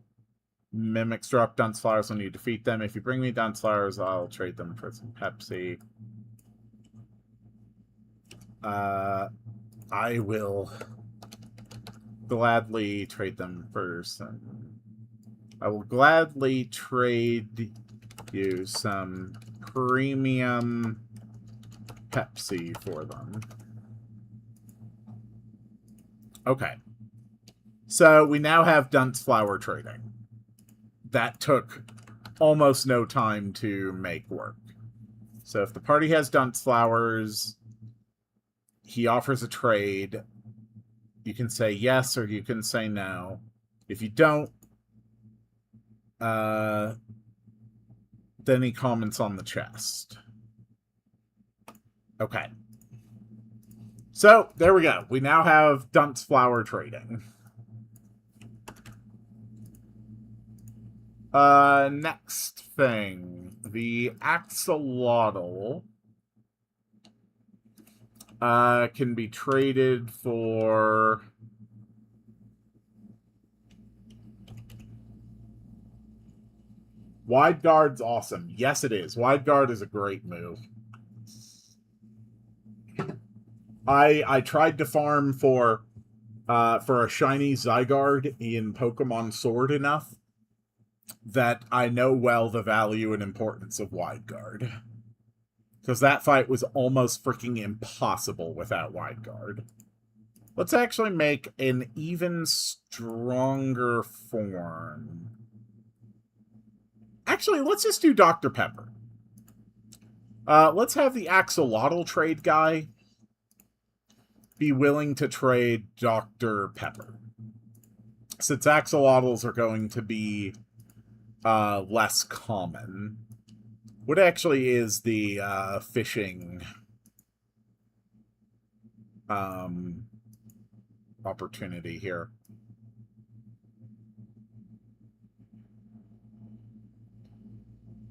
Mimics drop Dunce Flowers when you defeat them. If you bring me Dunce Flowers, I'll trade them for some Pepsi. I will gladly trade them for some. I will gladly trade you some premium Pepsi for them. Okay. So we now have Dunce Flower trading. That took almost no time to make work. So if the party has Dunce Flowers, he offers a trade. You can say yes or you can say no. If you don't, then he comments on the chest. Okay. So, there we go. We now have Dunce Flower trading. Next thing. The axolotl can be traded for Wide Guard's awesome. Yes, it is. Wide Guard is a great move. I tried to farm for for a shiny Zygarde in Pokemon Sword enough that I know well the value and importance of Wide Guard. Because that fight was almost freaking impossible without Wide Guard. Let's actually make an even stronger form. Actually, let's just do Dr. Pepper. Let's have the Axolotl trade guy be willing to trade Dr. Pepper. Since axolotls are going to be less common. What actually is the fishing opportunity here?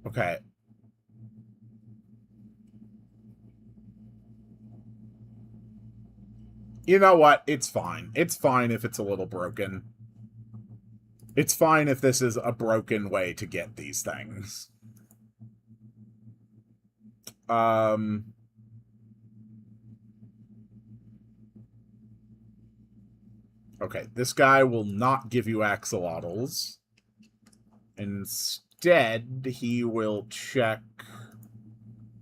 Okay. You know what? It's fine. It's fine if it's a little broken. It's fine if this is a broken way to get these things. Okay, this guy will not give you axolotls. Instead, he will check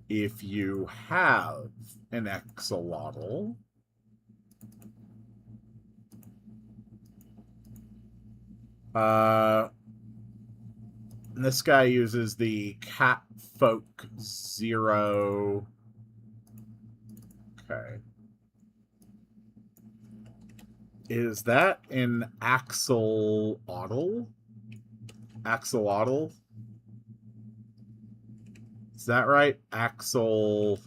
if you have an axolotl. This guy uses the Cat Folk 0. Okay. Is that an axolotl? Axolotl? Is that right? Axolotl.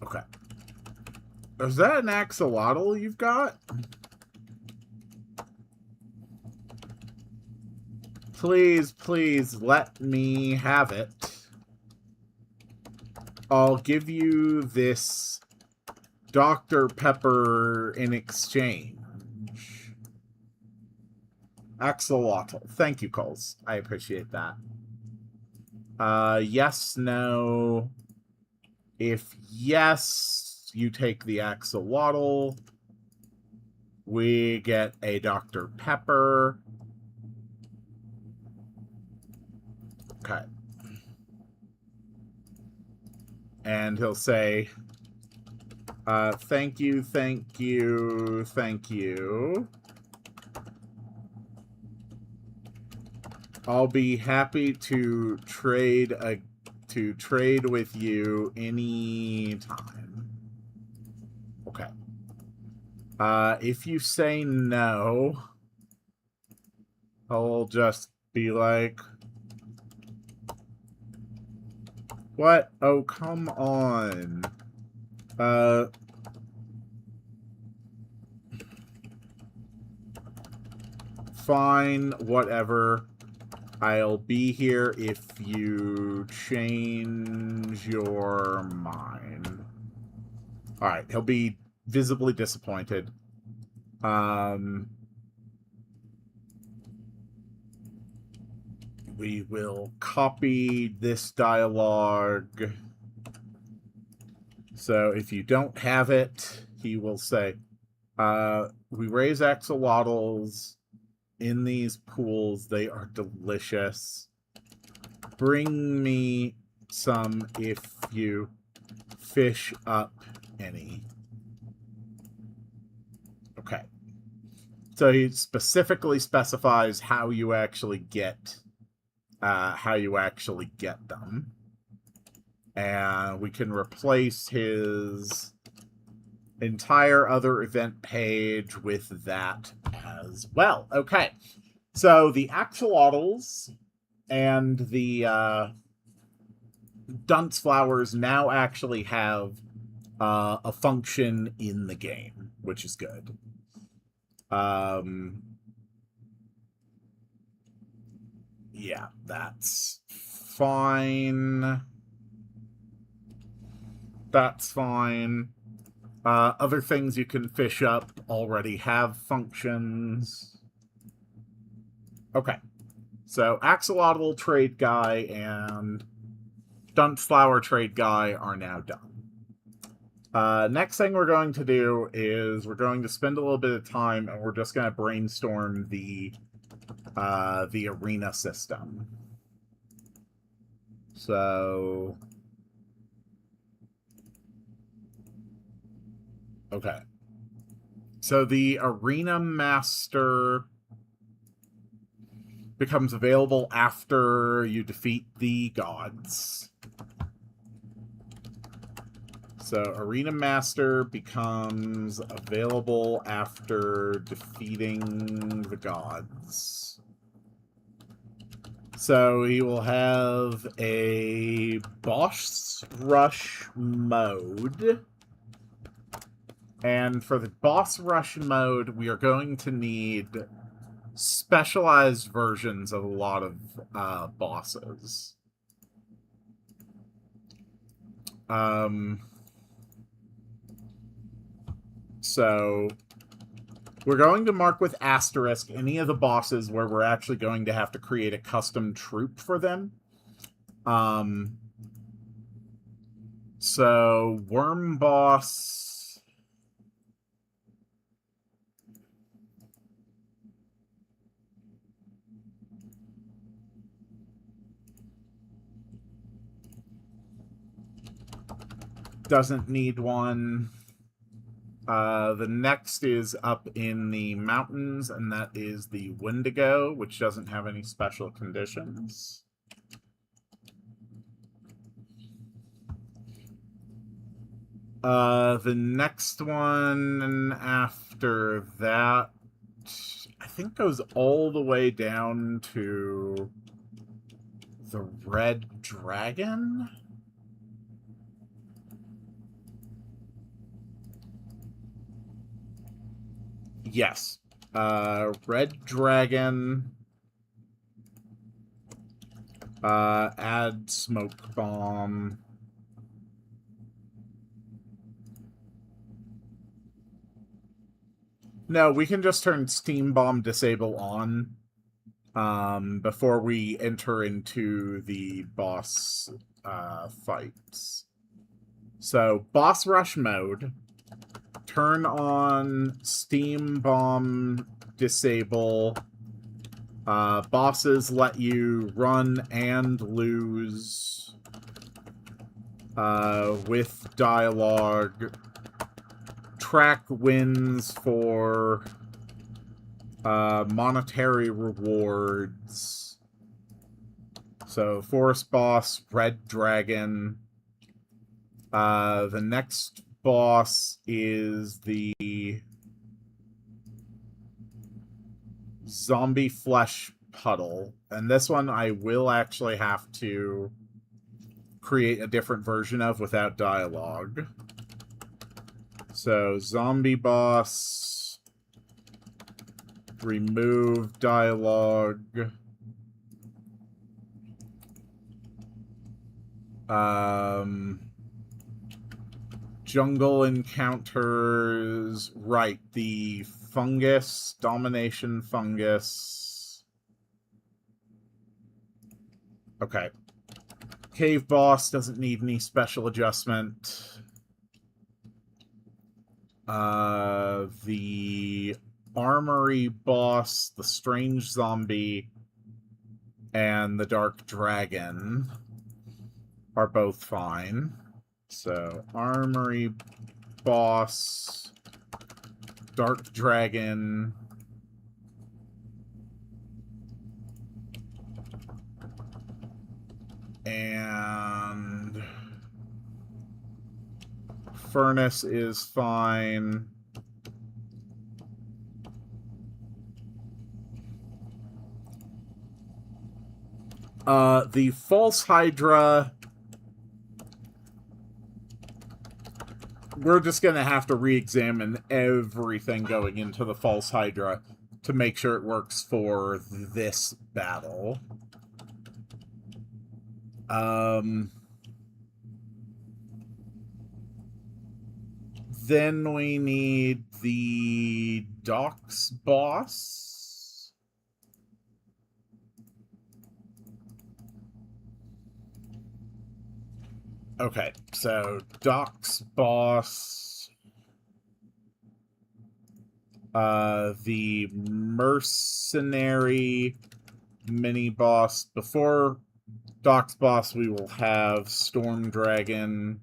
Okay. Is that an axolotl you've got? Please, please let me have it. I'll give you this Dr. Pepper in exchange. Axolotl. Thank you, Coles. I appreciate that. Yes, no. If yes, you take the axolotl. We get a Dr. Pepper. Okay. And he'll say, thank you, thank you, thank you. I'll be happy to trade with you any time. Okay. If you say no, I'll just be like, what? Oh, come on. Fine, whatever. I'll be here if you change your mind. Alright, he'll be visibly disappointed. We will copy this dialogue. So if you don't have it, he will say, we raise axolotls in these pools. They are delicious. Bring me some if you fish up any. Okay. So he specifically specifies how you actually get them. And we can replace his entire other event page with that as well. Okay. So the axolotls and the dunce flowers now actually have a function in the game, which is good. Yeah, that's fine. That's fine. Other things you can fish up already have functions. Okay. So Axolotl Trade Guy and Dunce Trade Guy are now done. Next thing we're going to do is we're going to spend a little bit of time and we're just going to brainstorm the arena system. So, okay. So the Arena Master becomes available after you defeat the gods. So Arena Master becomes available after defeating the gods. So he will have a boss rush mode. And for the boss rush mode, we are going to need specialized versions of a lot of bosses. So we're going to mark with asterisk any of the bosses where we're actually going to have to create a custom troop for them. So Worm Boss... doesn't need one. The next is up in the mountains, and that is the Wendigo, which doesn't have any special conditions. The next one after that, I think, goes all the way down to the Red Dragon. Yes. Red Dragon. Add Smoke Bomb. No, we can just turn Steam Bomb Disable on before we enter into the boss fights. So, Boss Rush mode. Turn on Steam Bomb Disable. Bosses let you run and lose with dialogue. Track wins for monetary rewards. So, Forest Boss, Red Dragon. The next boss is the Zombie Flesh Puddle. And this one I will actually have to create a different version of without dialogue. So, Zombie Boss, remove dialogue. Jungle encounters, right, the fungus, domination fungus. Okay. Cave boss doesn't need any special adjustment. The armory boss, the strange zombie, and the dark dragon are both fine. So, armory boss, dark dragon, and furnace is fine. The false Hydra, we're just going to have to re-examine everything going into the false Hydra to make sure it works for this battle. Then we need the docks boss. Okay, so Doc's boss, the mercenary mini boss. Before Doc's boss, we will have Storm Dragon.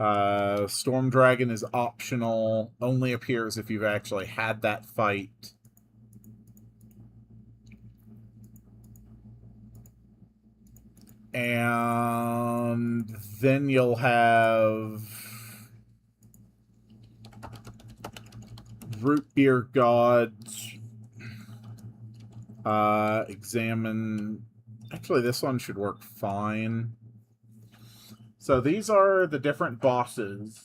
Storm Dragon is optional, only appears if you've actually had that fight. And then you'll have Root Beer Gods. Examine. Actually, this one should work fine. So these are the different bosses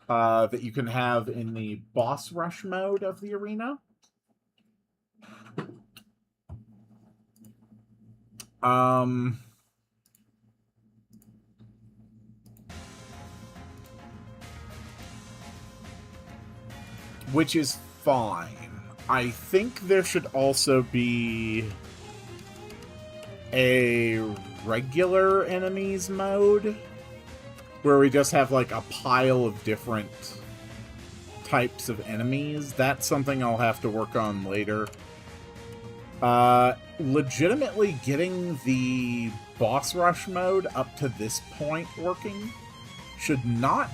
that you can have in the boss rush mode of the arena. Which is fine. I think there should also be a regular enemies mode where we just have like a pile of different types of enemies. That's something I'll have to work on later. Legitimately getting the boss rush mode up to this point working should not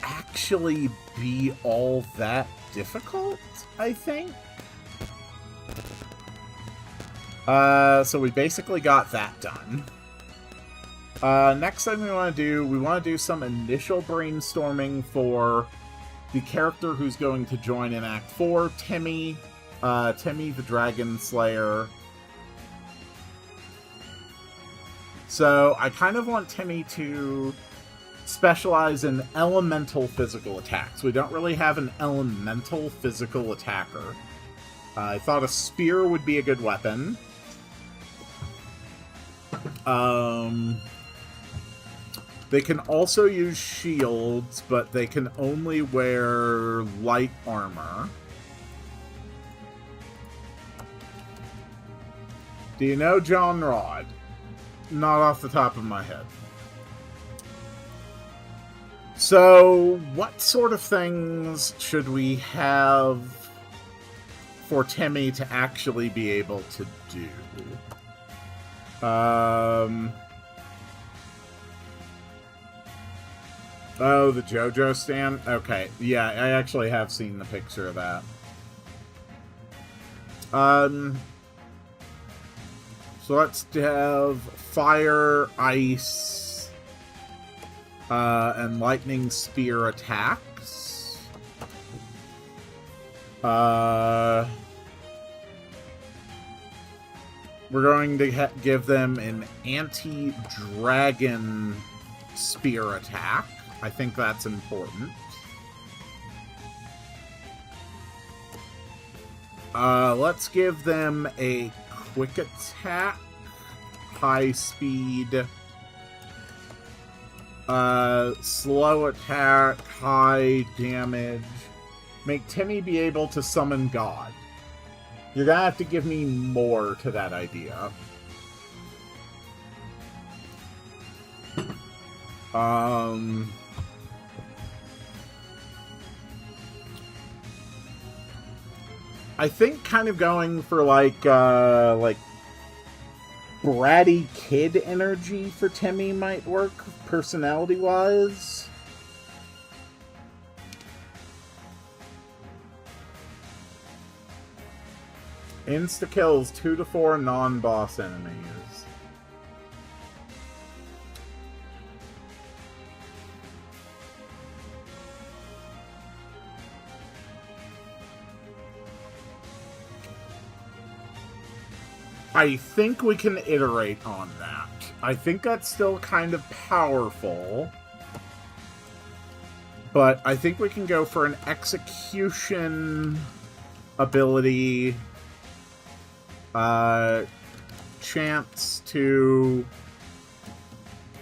actually be all that difficult, I think. So we basically got that done. Next thing we want to do some initial brainstorming for the character who's going to join in Act 4, Timmy. Timmy the Dragon Slayer. So I kind of want Timmy to specialize in elemental physical attacks. We don't really have an elemental physical attacker. I thought a spear would be a good weapon. They can also use shields, but they can only wear light armor. Do you know John Rod? Not off the top of my head. So, what sort of things should we have for Timmy to actually be able to do? Oh, the JoJo stand? Okay, yeah, I actually have seen the picture of that. So let's have fire, ice, and lightning spear attacks. We're going to give them an anti-dragon spear attack. I think that's important. Let's give them a quick attack, high speed, slow attack, high damage. Make Timmy be able to summon God. You're gonna have to give me more to that idea. I think kind of going for like bratty kid energy for Timmy might work, personality-wise. Insta-kills 2 to 4 non-boss enemies. I think we can iterate on that. I think that's still kind of powerful. But I think we can go for an execution ability. Chance to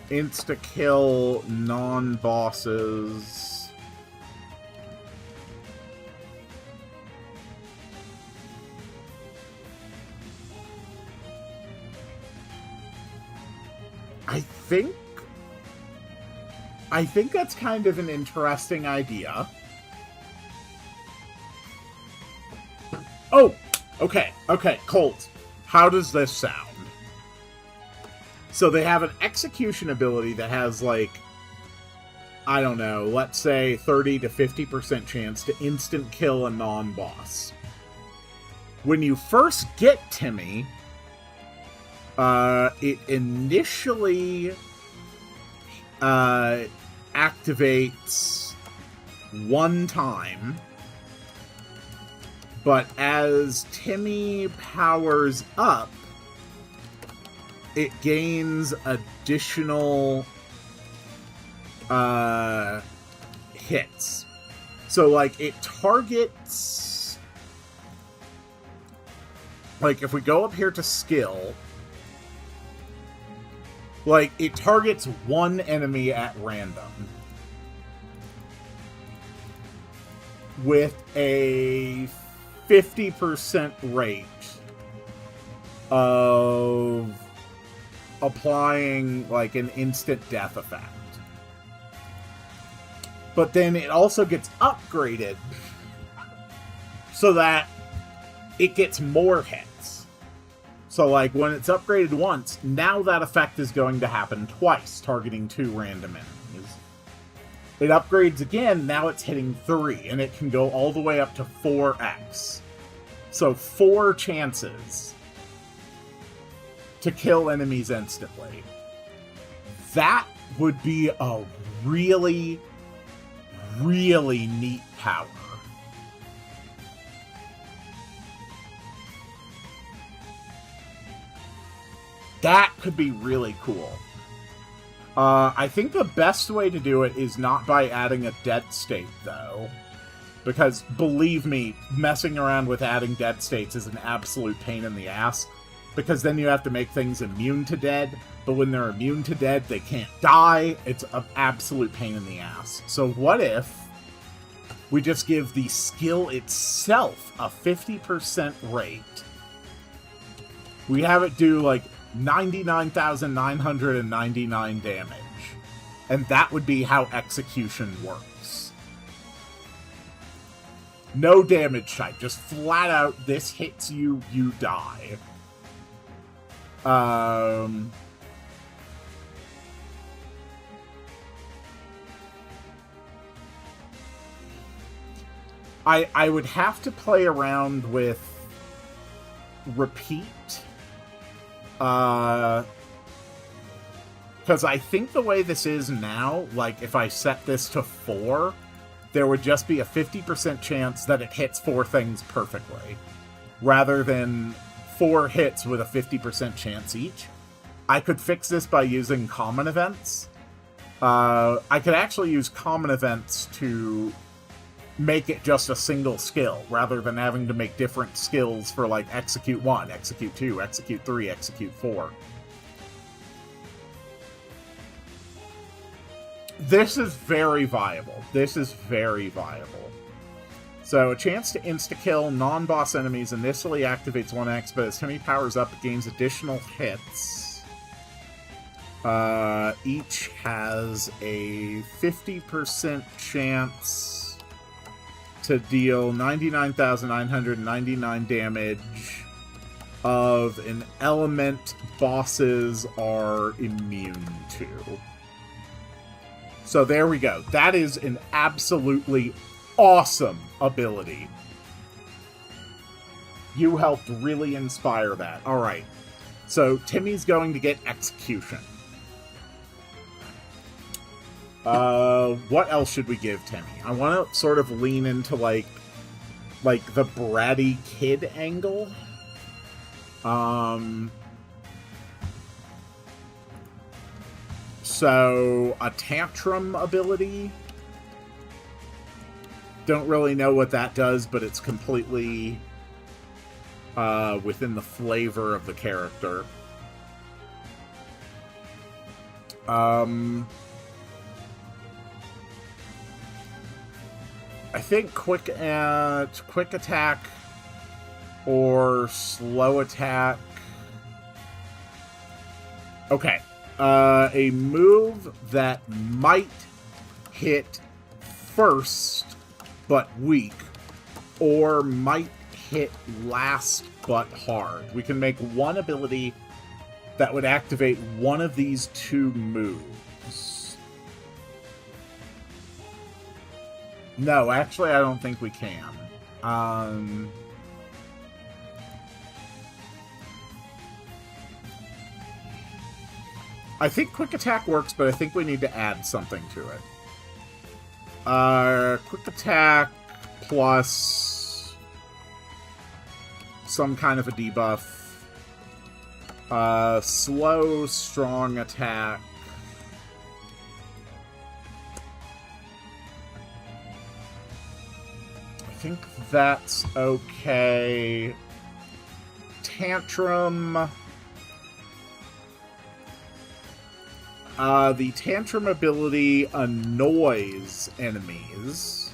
insta-kill non-bosses. I think that's kind of an interesting idea. Oh! Okay, Colt. How does this sound? So they have an execution ability that has, like, I don't know, let's say 30 to 50% chance to instant kill a non-boss. When you first get Timmy, it initially activates one time, but as Timmy powers up, it gains additional hits. So, like, it targets... Like, if we go up here to skill... Like, it targets one enemy at random. With a 50% rate of applying, like, an instant death effect. But then it also gets upgraded so that it gets more hits. So, like, when it's upgraded once, now that effect is going to happen twice, targeting 2 random enemies. It upgrades again, now it's hitting 3, and it can go all the way up to 4x. So 4 chances to kill enemies instantly. That would be a really, really neat power. That could be really cool. I think the best way to do it is not by adding a dead state, though. Because, believe me, messing around with adding dead states is an absolute pain in the ass. Because then you have to make things immune to dead, but when they're immune to dead, they can't die. It's an absolute pain in the ass. So what if we just give the skill itself a 50% rate? We have it do, like, 99,999 damage. And that would be how execution works. No damage type, just flat out, this hits you, you die. I would have to play around with repeat. Because I think the way this is now, like, if I set this to 4, there would just be a 50% chance that it hits 4 things perfectly, rather than 4 hits with a 50% chance each. I could fix this by using common events. I could actually use common events to make it just a single skill, rather than having to make different skills for, like, execute 1, execute 2, execute 3, execute 4. This is very viable. This is very viable. So, a chance to insta-kill non-boss enemies initially activates 1x, but as Timmy powers up, it gains additional hits. Each has a 50% chance to deal 99,999 damage of an element bosses are immune to. So there we go. That is an absolutely awesome ability. You helped really inspire that. Alright. So Timmy's going to get execution. What else should we give Timmy? I want to sort of lean into, like the bratty kid angle. So, a tantrum ability. Don't really know what that does, but it's completely within the flavor of the character. I think quick attack or slow attack. Okay. A move that might hit first but weak, or might hit last but hard. We can make one ability that would activate one of these two moves. No, actually, I don't think we can. I think Quick Attack works, but I think we need to add something to it. Quick Attack plus some kind of a debuff. Slow, strong attack. I think that's okay. Tantrum. The Tantrum ability annoys enemies.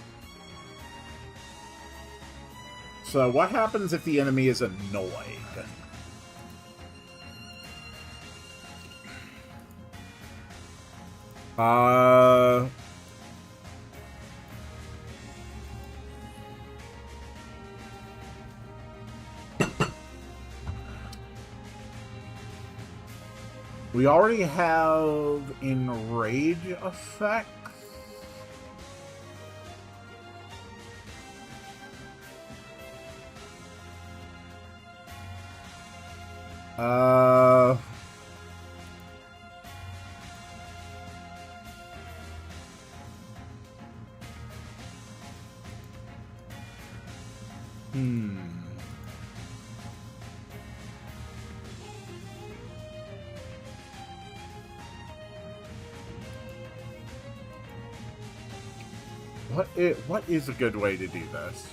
So what happens if the enemy is annoyed? We already have Enrage effect. What is a good way to do this?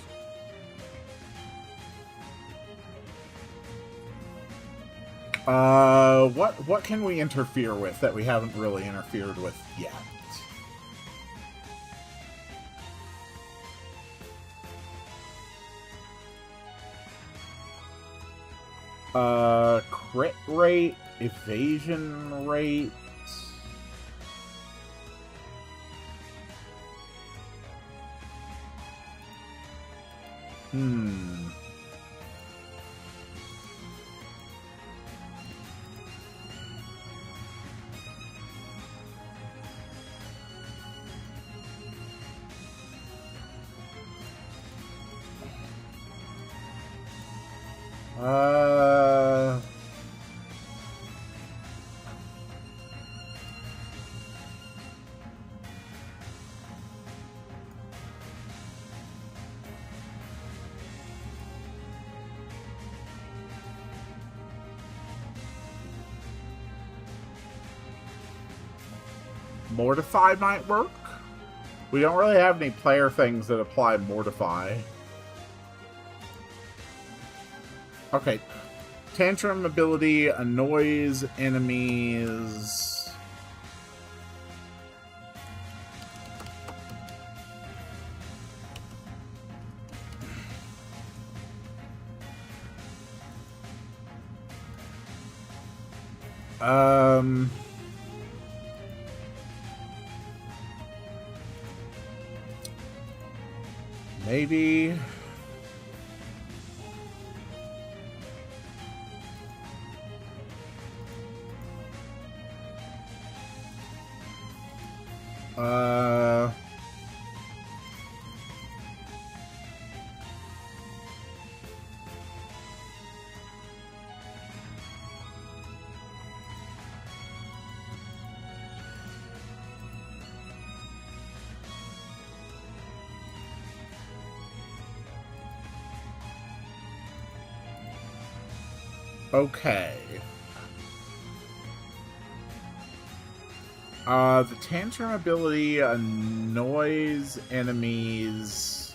What can we interfere with that we haven't really interfered with yet? Crit rate, evasion rate. Mortify might work. We don't really have any player things that apply Mortify. Okay. Tantrum ability annoys enemies. Maybe. Okay. The Tantrum ability annoys enemies.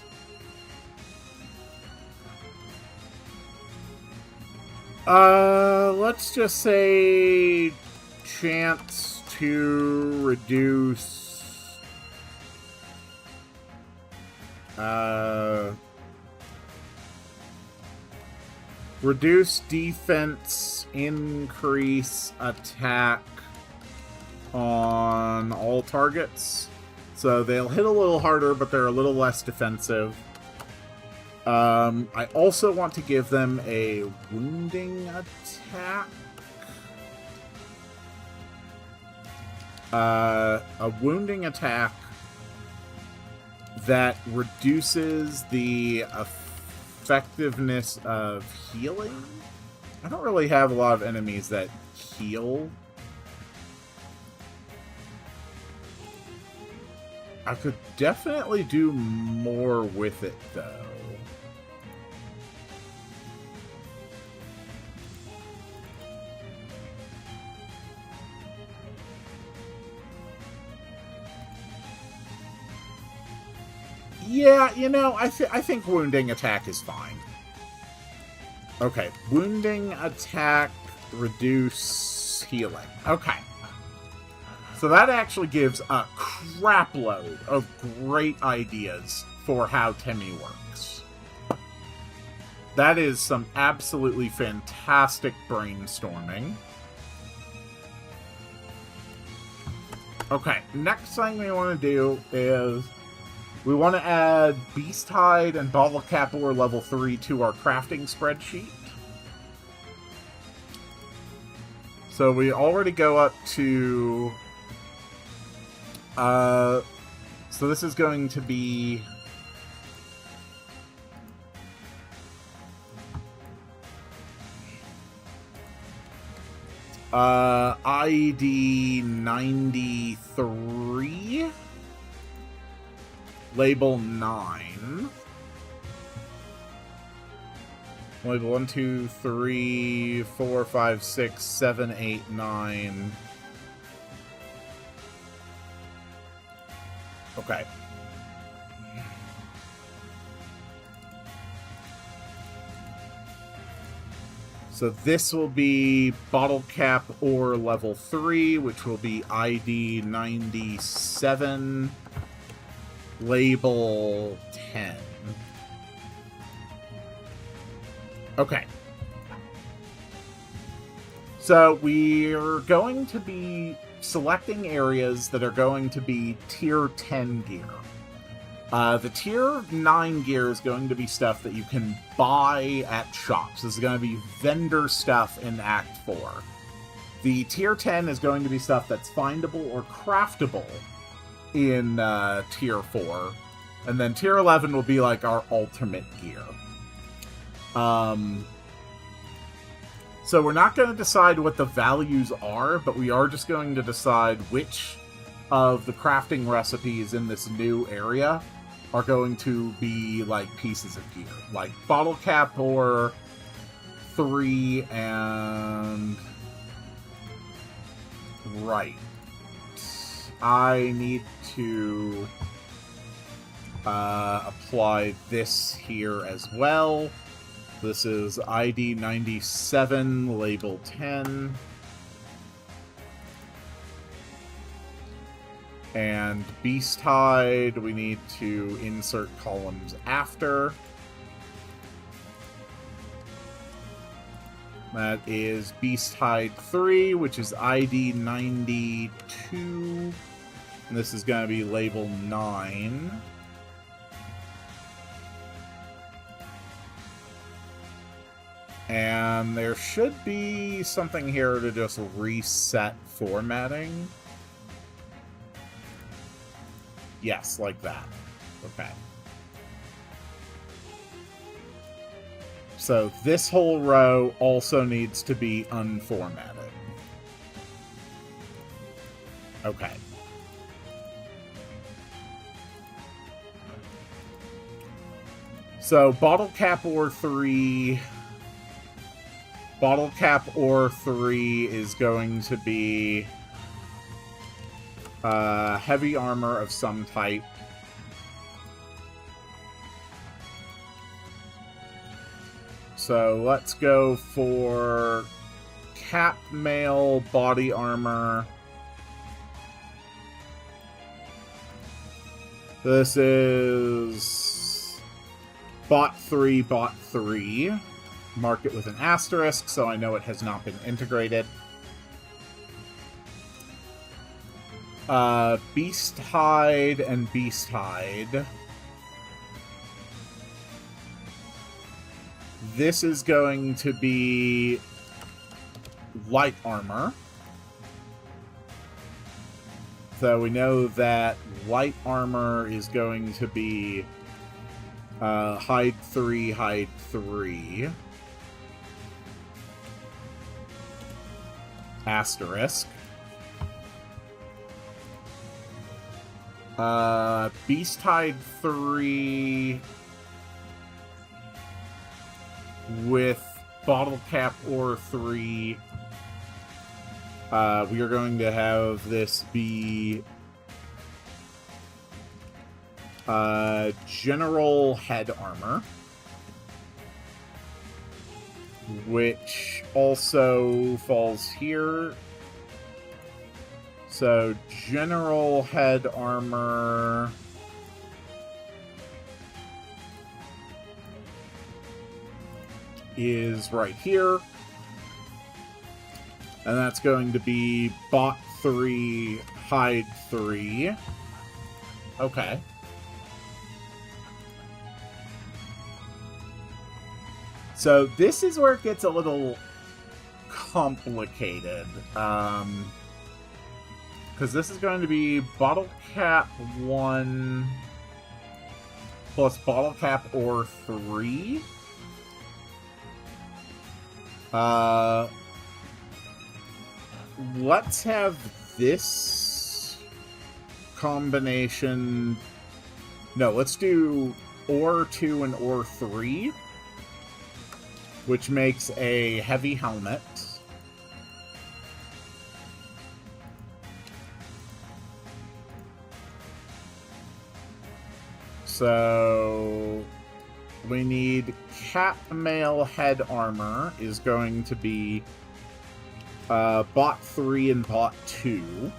Let's just say chance to reduce reduce defense, increase attack, on all targets. So they'll hit a little harder, but they're a little less defensive. I also want to give them a wounding attack. A wounding attack that reduces the effectiveness of healing. I don't really have a lot of enemies that heal. I could definitely do more with it, though. Yeah, you know, I think wounding attack is fine. Okay, wounding attack, reduce healing. Okay. So that actually gives a crapload of great ideas for how Temmie works. That is some absolutely fantastic brainstorming. Okay, next thing we want to do is we want to add Beast Hide and Bottle Cap Ore level 3 to our crafting spreadsheet. So we already go up to... so this is going to be... ID 93... Label 9. Label 1, 2, 3, 4, 5, 6, 7, 8, 9. Okay. So this will be Bottle Cap Ore level 3, which will be ID 97. Label 10. Okay. So we're going to be selecting areas that are going to be tier 10 gear. The tier 9 gear is going to be stuff that you can buy at shops. This is going to be vendor stuff in Act 4. The tier 10 is going to be stuff that's findable or craftable in tier 4, and then tier 11 will be like our ultimate gear. So we're not going to decide what the values are, but we are just going to decide which of the crafting recipes in this new area are going to be like pieces of gear, like Bottle Cap Ore 3 and right. I need to apply this here as well. This is ID 97, label 10. And Beast Hide, we need to insert columns after. That is Beast Hide 3, which is ID 92. And this is going to be label 9. And there should be something here to just reset formatting. Yes, like that. Okay. So this whole row also needs to be unformatted. Okay. So Bottle Cap Ore 3... Bottle Cap Ore 3 is going to be heavy armor of some type. So let's go for cap mail body armor. This is bot 3, bot 3. Mark it with an asterisk so I know it has not been integrated. Beast Hide and Beast Hide. This is going to be light armor. So we know that light armor is going to be hide 3, hide 3. Asterisk. Beast Hide 3 with Bottle Cap Ore 3. We are going to have this be General Head Armor, which also falls here. So, General Head Armor is right here. And that's going to be Bot 3, Hide 3. Okay. So this is where it gets a little complicated. Because this is going to be Bottle Cap 1 plus Bottle Cap Ore 3. Let's have this combination... No, let's do Ore 2 and Ore 3, which makes a heavy helmet. So we need Cat Mail Head Armor is going to be Bot 3 and Bot 2.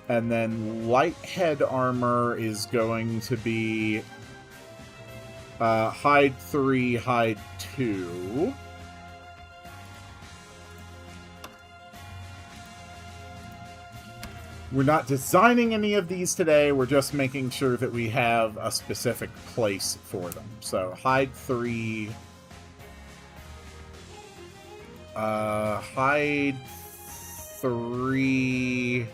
And then Light Head Armor is going to be Hide 3, Hide 2. We're not designing any of these today, we're just making sure that we have a specific place for them. So, Hide 3... Hide 3...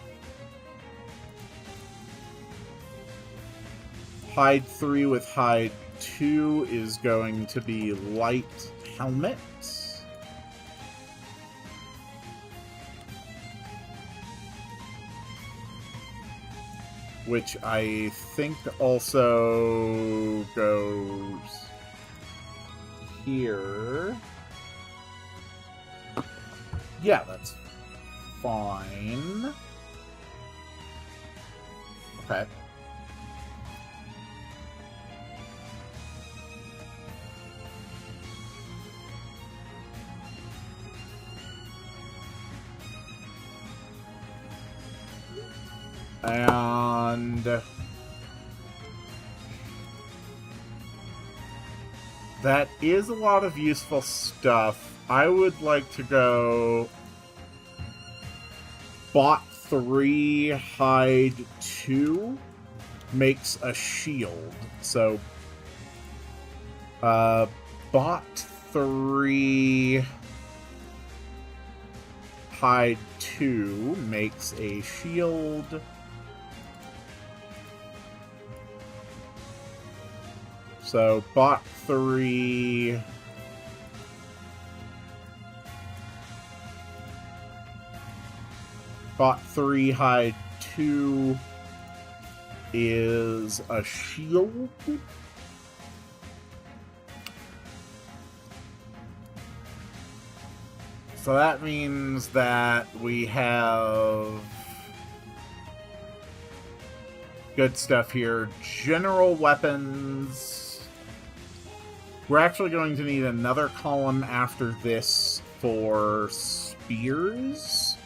Hide 3 with Hide 2 is going to be Light Helmet. Which I think also goes here. Yeah, that's fine. Okay. And that is a lot of useful stuff. I would like to go Bot 3, Hide 2 makes a shield. So Bot 3 Hide 2 makes a shield. So, Bot 3... Bot 3, Hide 2 is a shield. So that means that we have good stuff here. General weapons... We're actually going to need another column after this for spears.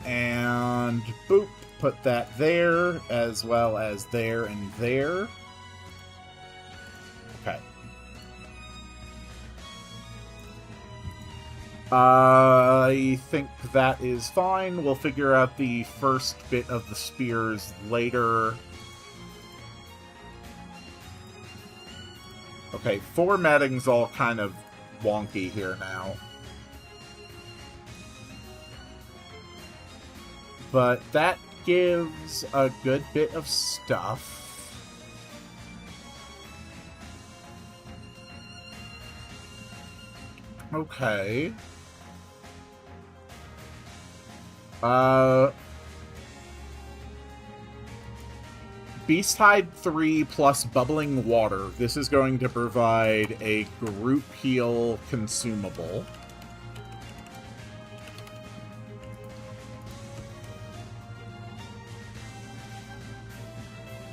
And boop, put that there, as well as there and there. Okay. I think that is fine. We'll figure out the first bit of the spears later. Okay, formatting's all kind of wonky here now. But that gives a good bit of stuff. Okay. Beasthide 3 plus Bubbling Water. This is going to provide a group heal consumable.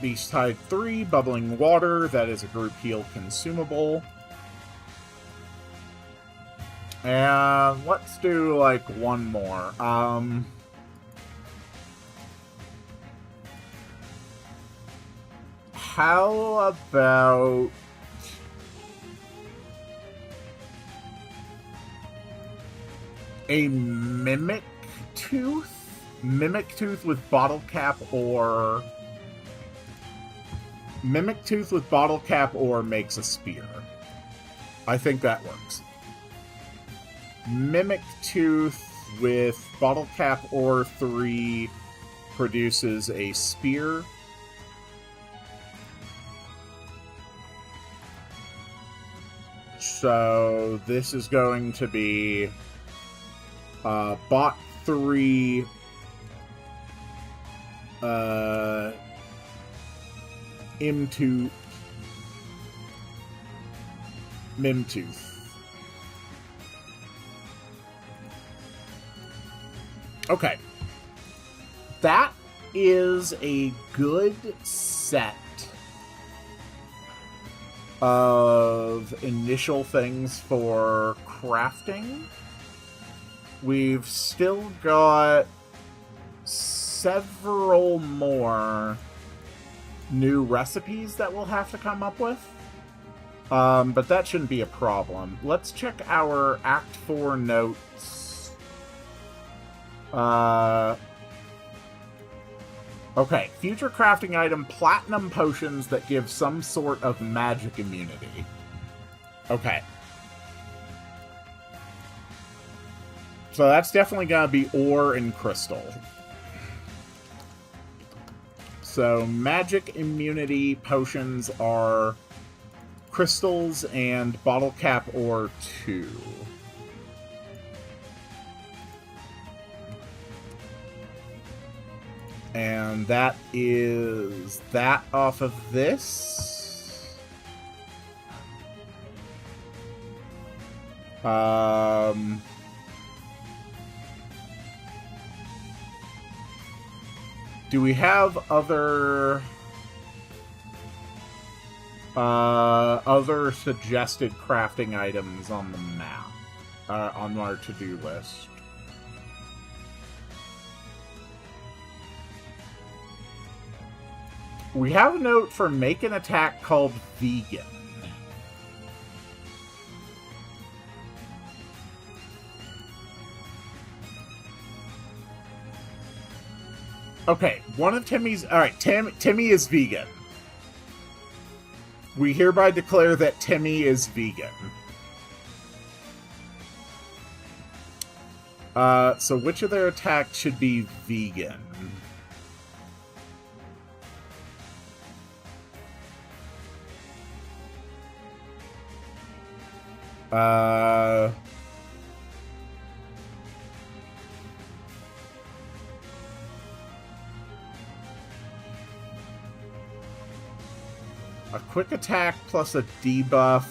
Beasthide 3, Bubbling Water. That is a group heal consumable. And let's do, like, one more. How about... a Mimic Tooth? Mimic Tooth with Bottle Cap or... Mimic Tooth with Bottle Cap or makes a spear. I think that works. Mimic Tooth with Bottle Cap or 3 produces a spear. So this is going to be Bot 3 into Mimtooth. Okay. That is a good set of initial things for crafting. We've still got several more new recipes that we'll have to come up with. But that shouldn't be a problem. Let's check our Act 4 notes. Okay, future crafting item, platinum potions that give some sort of magic immunity. Okay. So that's definitely gonna be ore and crystal. So magic immunity potions are crystals and bottle cap ore 2. And that is that off of this. Do we have other suggested crafting items on the map, on our to-do list? We have a note for make an attack called vegan. Okay, one of Timmy's... Alright, Timmy is vegan. We hereby declare that Timmy is vegan. So which of their attacks should be vegan? A quick attack plus a debuff.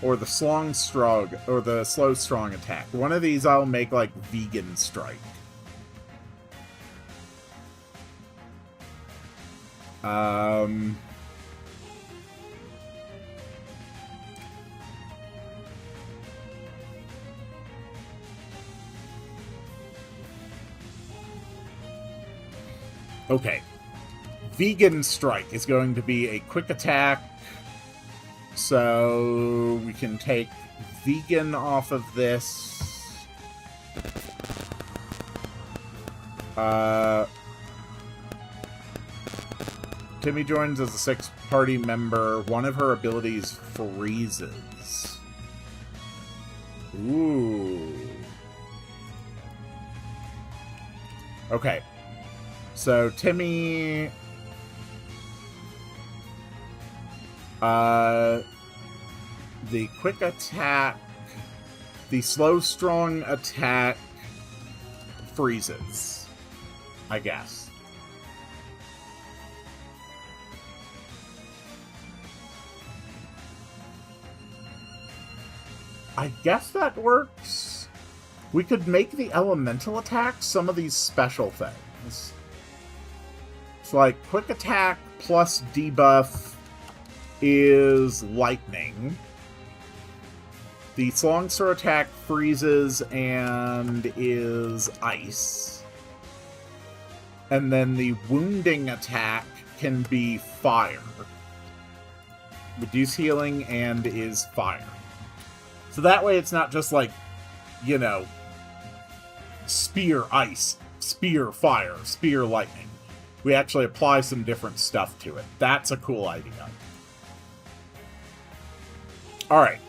Or the slow strong attack. One of these I'll make like vegan strike. Okay. Vegan Strike is going to be a quick attack. So we can take Vegan off of this. Timmy joins as a 6-party member. One of her abilities freezes. Ooh. Okay. So Timmy... the quick attack... The slow, strong attack freezes, I guess. I guess that works. We could make the elemental attacks some of these special things. It's like quick attack plus debuff is lightning. The Slongster attack freezes and is ice. And then the wounding attack can be fire. Reduce healing and is fire. So that way it's not just like, you know, spear ice, spear fire, spear lightning. We actually apply some different stuff to it. That's a cool idea. Alright.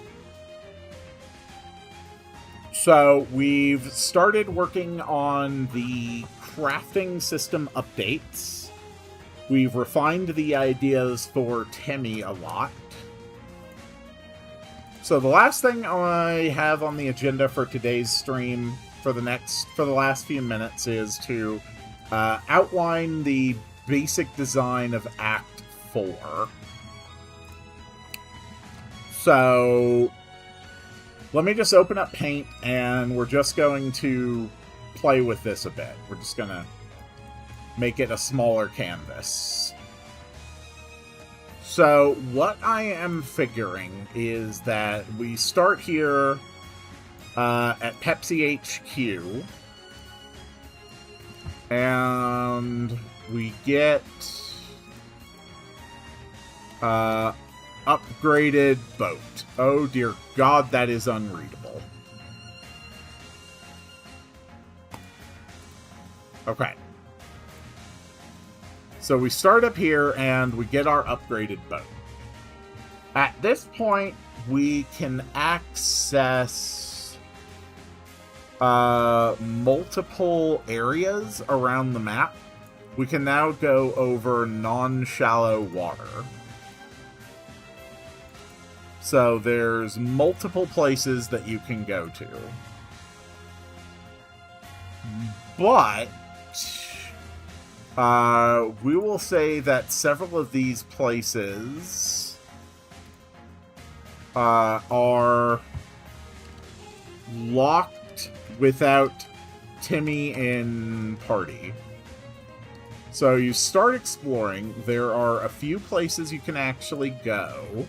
So, we've started working on the crafting system updates. We've refined the ideas for Timmy a lot. So, the last thing I have on the agenda for today's stream for the last few minutes is to outline the basic design of Act 4. So... let me just open up Paint, and we're just going to play with this a bit. We're just going to make it a smaller canvas. So, what I am figuring is that we start here at Pepsi HQ, and we get upgraded boat. Oh dear God, that is unreadable. Okay. So we start up here and we get our upgraded boat. At this point, we can access multiple areas around the map. We can now go over non-shallow water. So there's multiple places that you can go to. But we will say that several of these places are locked without Timmy in party. So you start exploring. There are a few places you can actually go.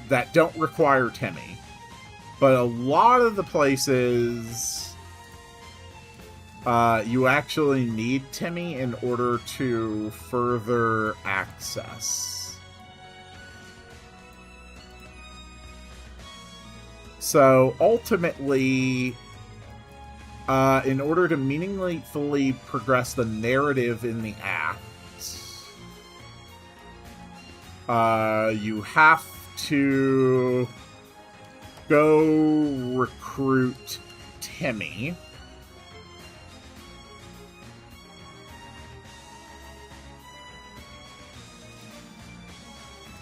That don't require Timmy. But a lot of the places you actually need Timmy in order to further access. So ultimately, in order to meaningfully progress the narrative in the act, you have to go recruit Timmy.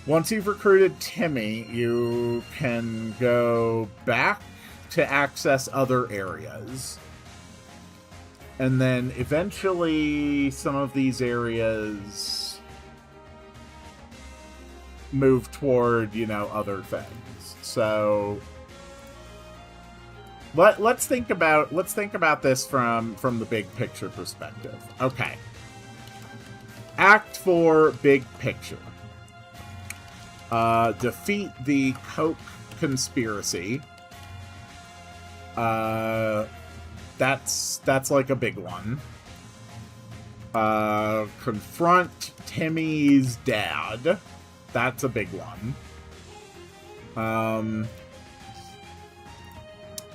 Once you've recruited Timmy, you can go back to access other areas. And then eventually some of these areas move toward, you know, other things. So let's think about this from the big picture perspective. Okay. Act 4, big picture. Defeat the Coke conspiracy. That's like a big one. Confront Timmy's dad. That's a big one.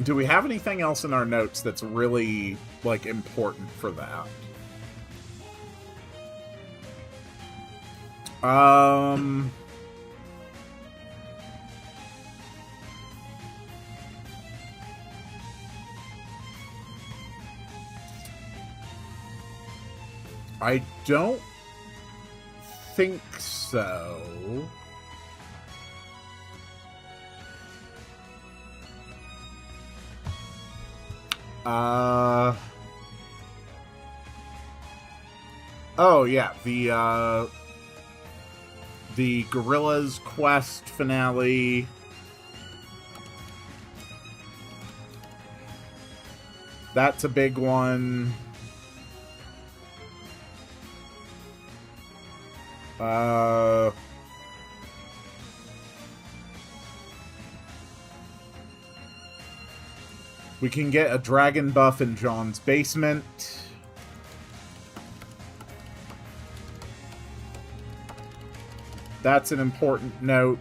Do we have anything else in our notes that's really, like, important for that? I don't think so. Oh yeah, the Gorilla's Quest finale. That's a big one. We can get a dragon buff in John's basement. That's an important note.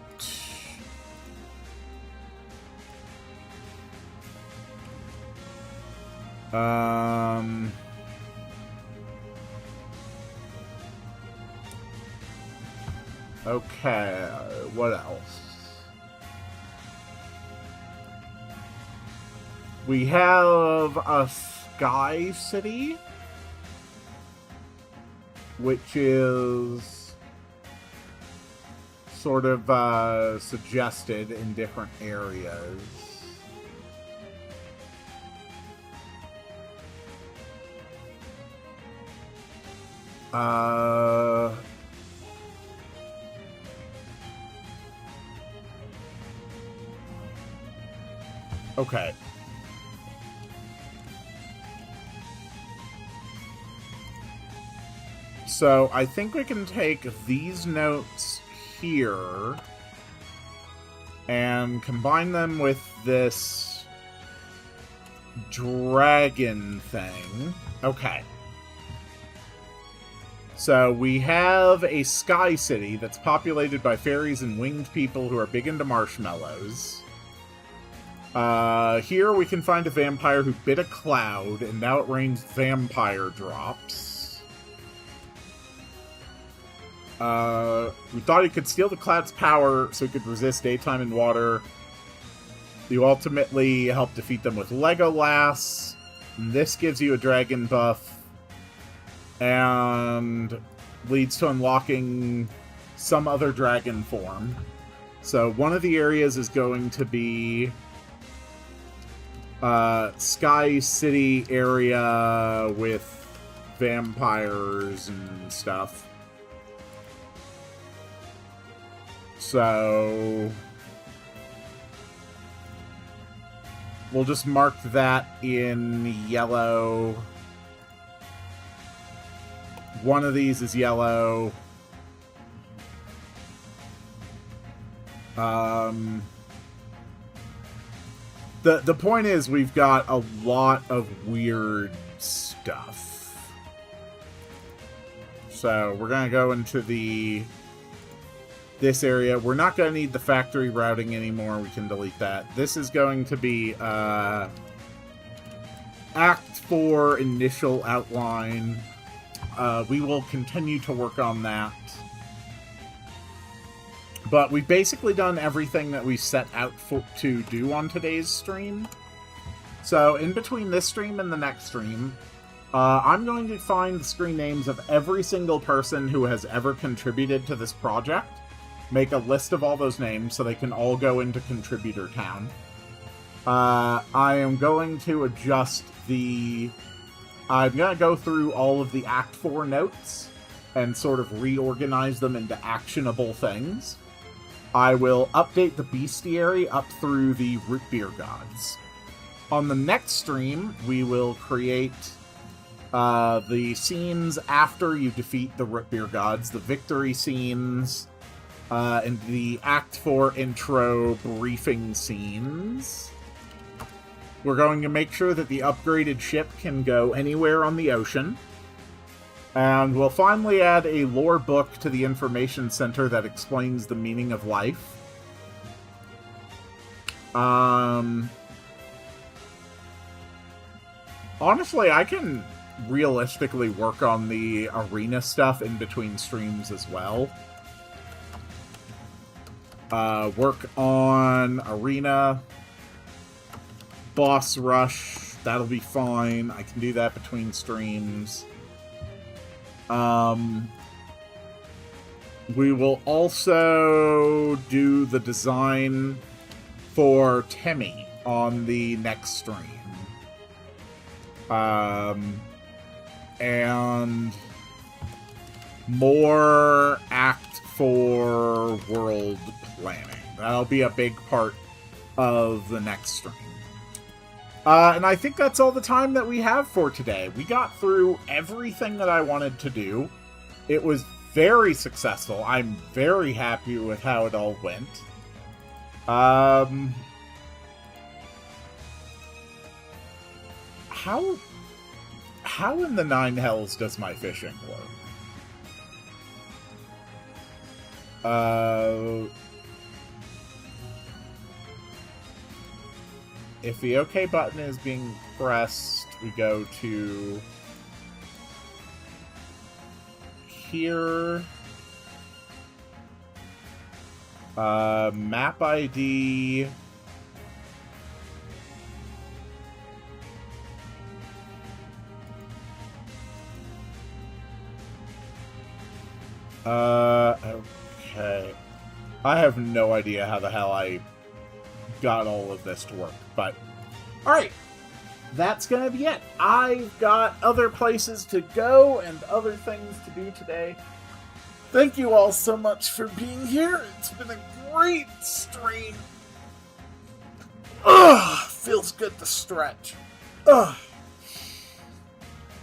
Okay, what else? We have a Sky City, which is sort of suggested in different areas. Okay. So I think we can take these notes here and combine them with this dragon thing. Okay. So we have a Sky City that's populated by fairies and winged people who are big into marshmallows. Here we can find a vampire who bit a cloud, and now it rains vampire drops. We thought he could steal the cloud's power so he could resist daytime and water. You ultimately help defeat them with Legolas. This gives you a dragon buff and leads to unlocking some other dragon form. So one of the areas is going to be Sky City area with vampires and stuff. So we'll just mark that in yellow. One of these is yellow. The point is we've got a lot of weird stuff. So we're gonna go into this area. We're not going to need the factory routing anymore. We can delete that. This is going to be Act 4 initial outline. We will continue to work on that. But we've basically done everything that we set out to do on today's stream. So in between this stream and the next stream, I'm going to find the screen names of every single person who has ever contributed to this project. Make a list of all those names so they can all go into Contributor Town. I am going to adjust I'm going to go through all of the Act 4 notes and sort of reorganize them into actionable things. I will update the bestiary up through the root beer gods. On the next stream, we will create the scenes after you defeat the root beer gods, the victory scenes, and the Act 4 intro briefing scenes. We're going to make sure that the upgraded ship can go anywhere on the ocean. And we'll finally add a lore book to the information center that explains the meaning of life. Honestly, I can realistically work on the arena stuff in between streams as well. Work on arena, boss rush, that'll be fine. I can do that between streams. We will also do the design for Temmie on the next stream. And more Act 4 world planning. That'll be a big part of the next stream. And I think that's all the time that we have for today. We got through everything that I wanted to do. It was very successful. I'm very happy with how it all went. How in the nine hells does my fishing work? If the OK button is being pressed, we go to here. Map ID. Okay. I have no idea how the hell I got all of this to work, but alright. That's gonna be it. I've got other places to go and other things to do today. Thank you all so much for being here. It's been a great stream. Ugh, feels good to stretch. Ugh.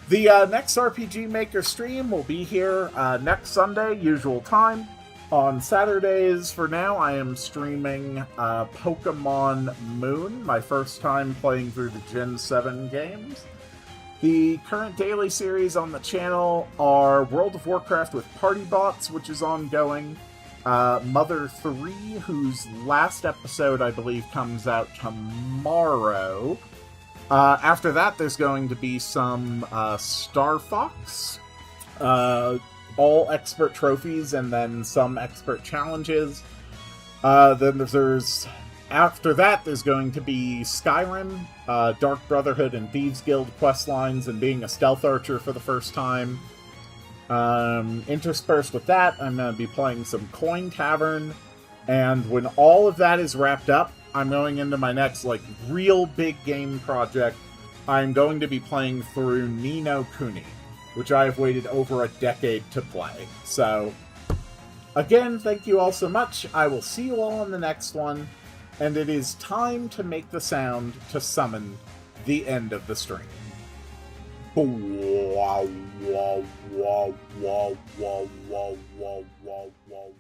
The next RPG Maker stream will be here next Sunday, usual time. On Saturdays, for now, I am streaming Pokemon Moon, my first time playing through the Gen 7 games. The current daily series on the channel are World of Warcraft with Party Bots, which is ongoing. Mother 3, whose last episode, I believe, comes out tomorrow. After that, there's going to be some Star Fox, all expert trophies, and then some expert challenges. Then after that, there's going to be Skyrim, Dark Brotherhood and Thieves Guild questlines, and being a stealth archer for the first time. Interspersed with that, I'm going to be playing some Coin Tavern, and when all of that is wrapped up, I'm going into my next, real big game project. I'm going to be playing through Ni no Kuni, which I have waited over a decade to play. So, again, thank you all so much. I will see you all in the next one, and it is time to make the sound to summon the end of the stream. Wow, wow, wow, wow, wow, wow, wow, wow, wow.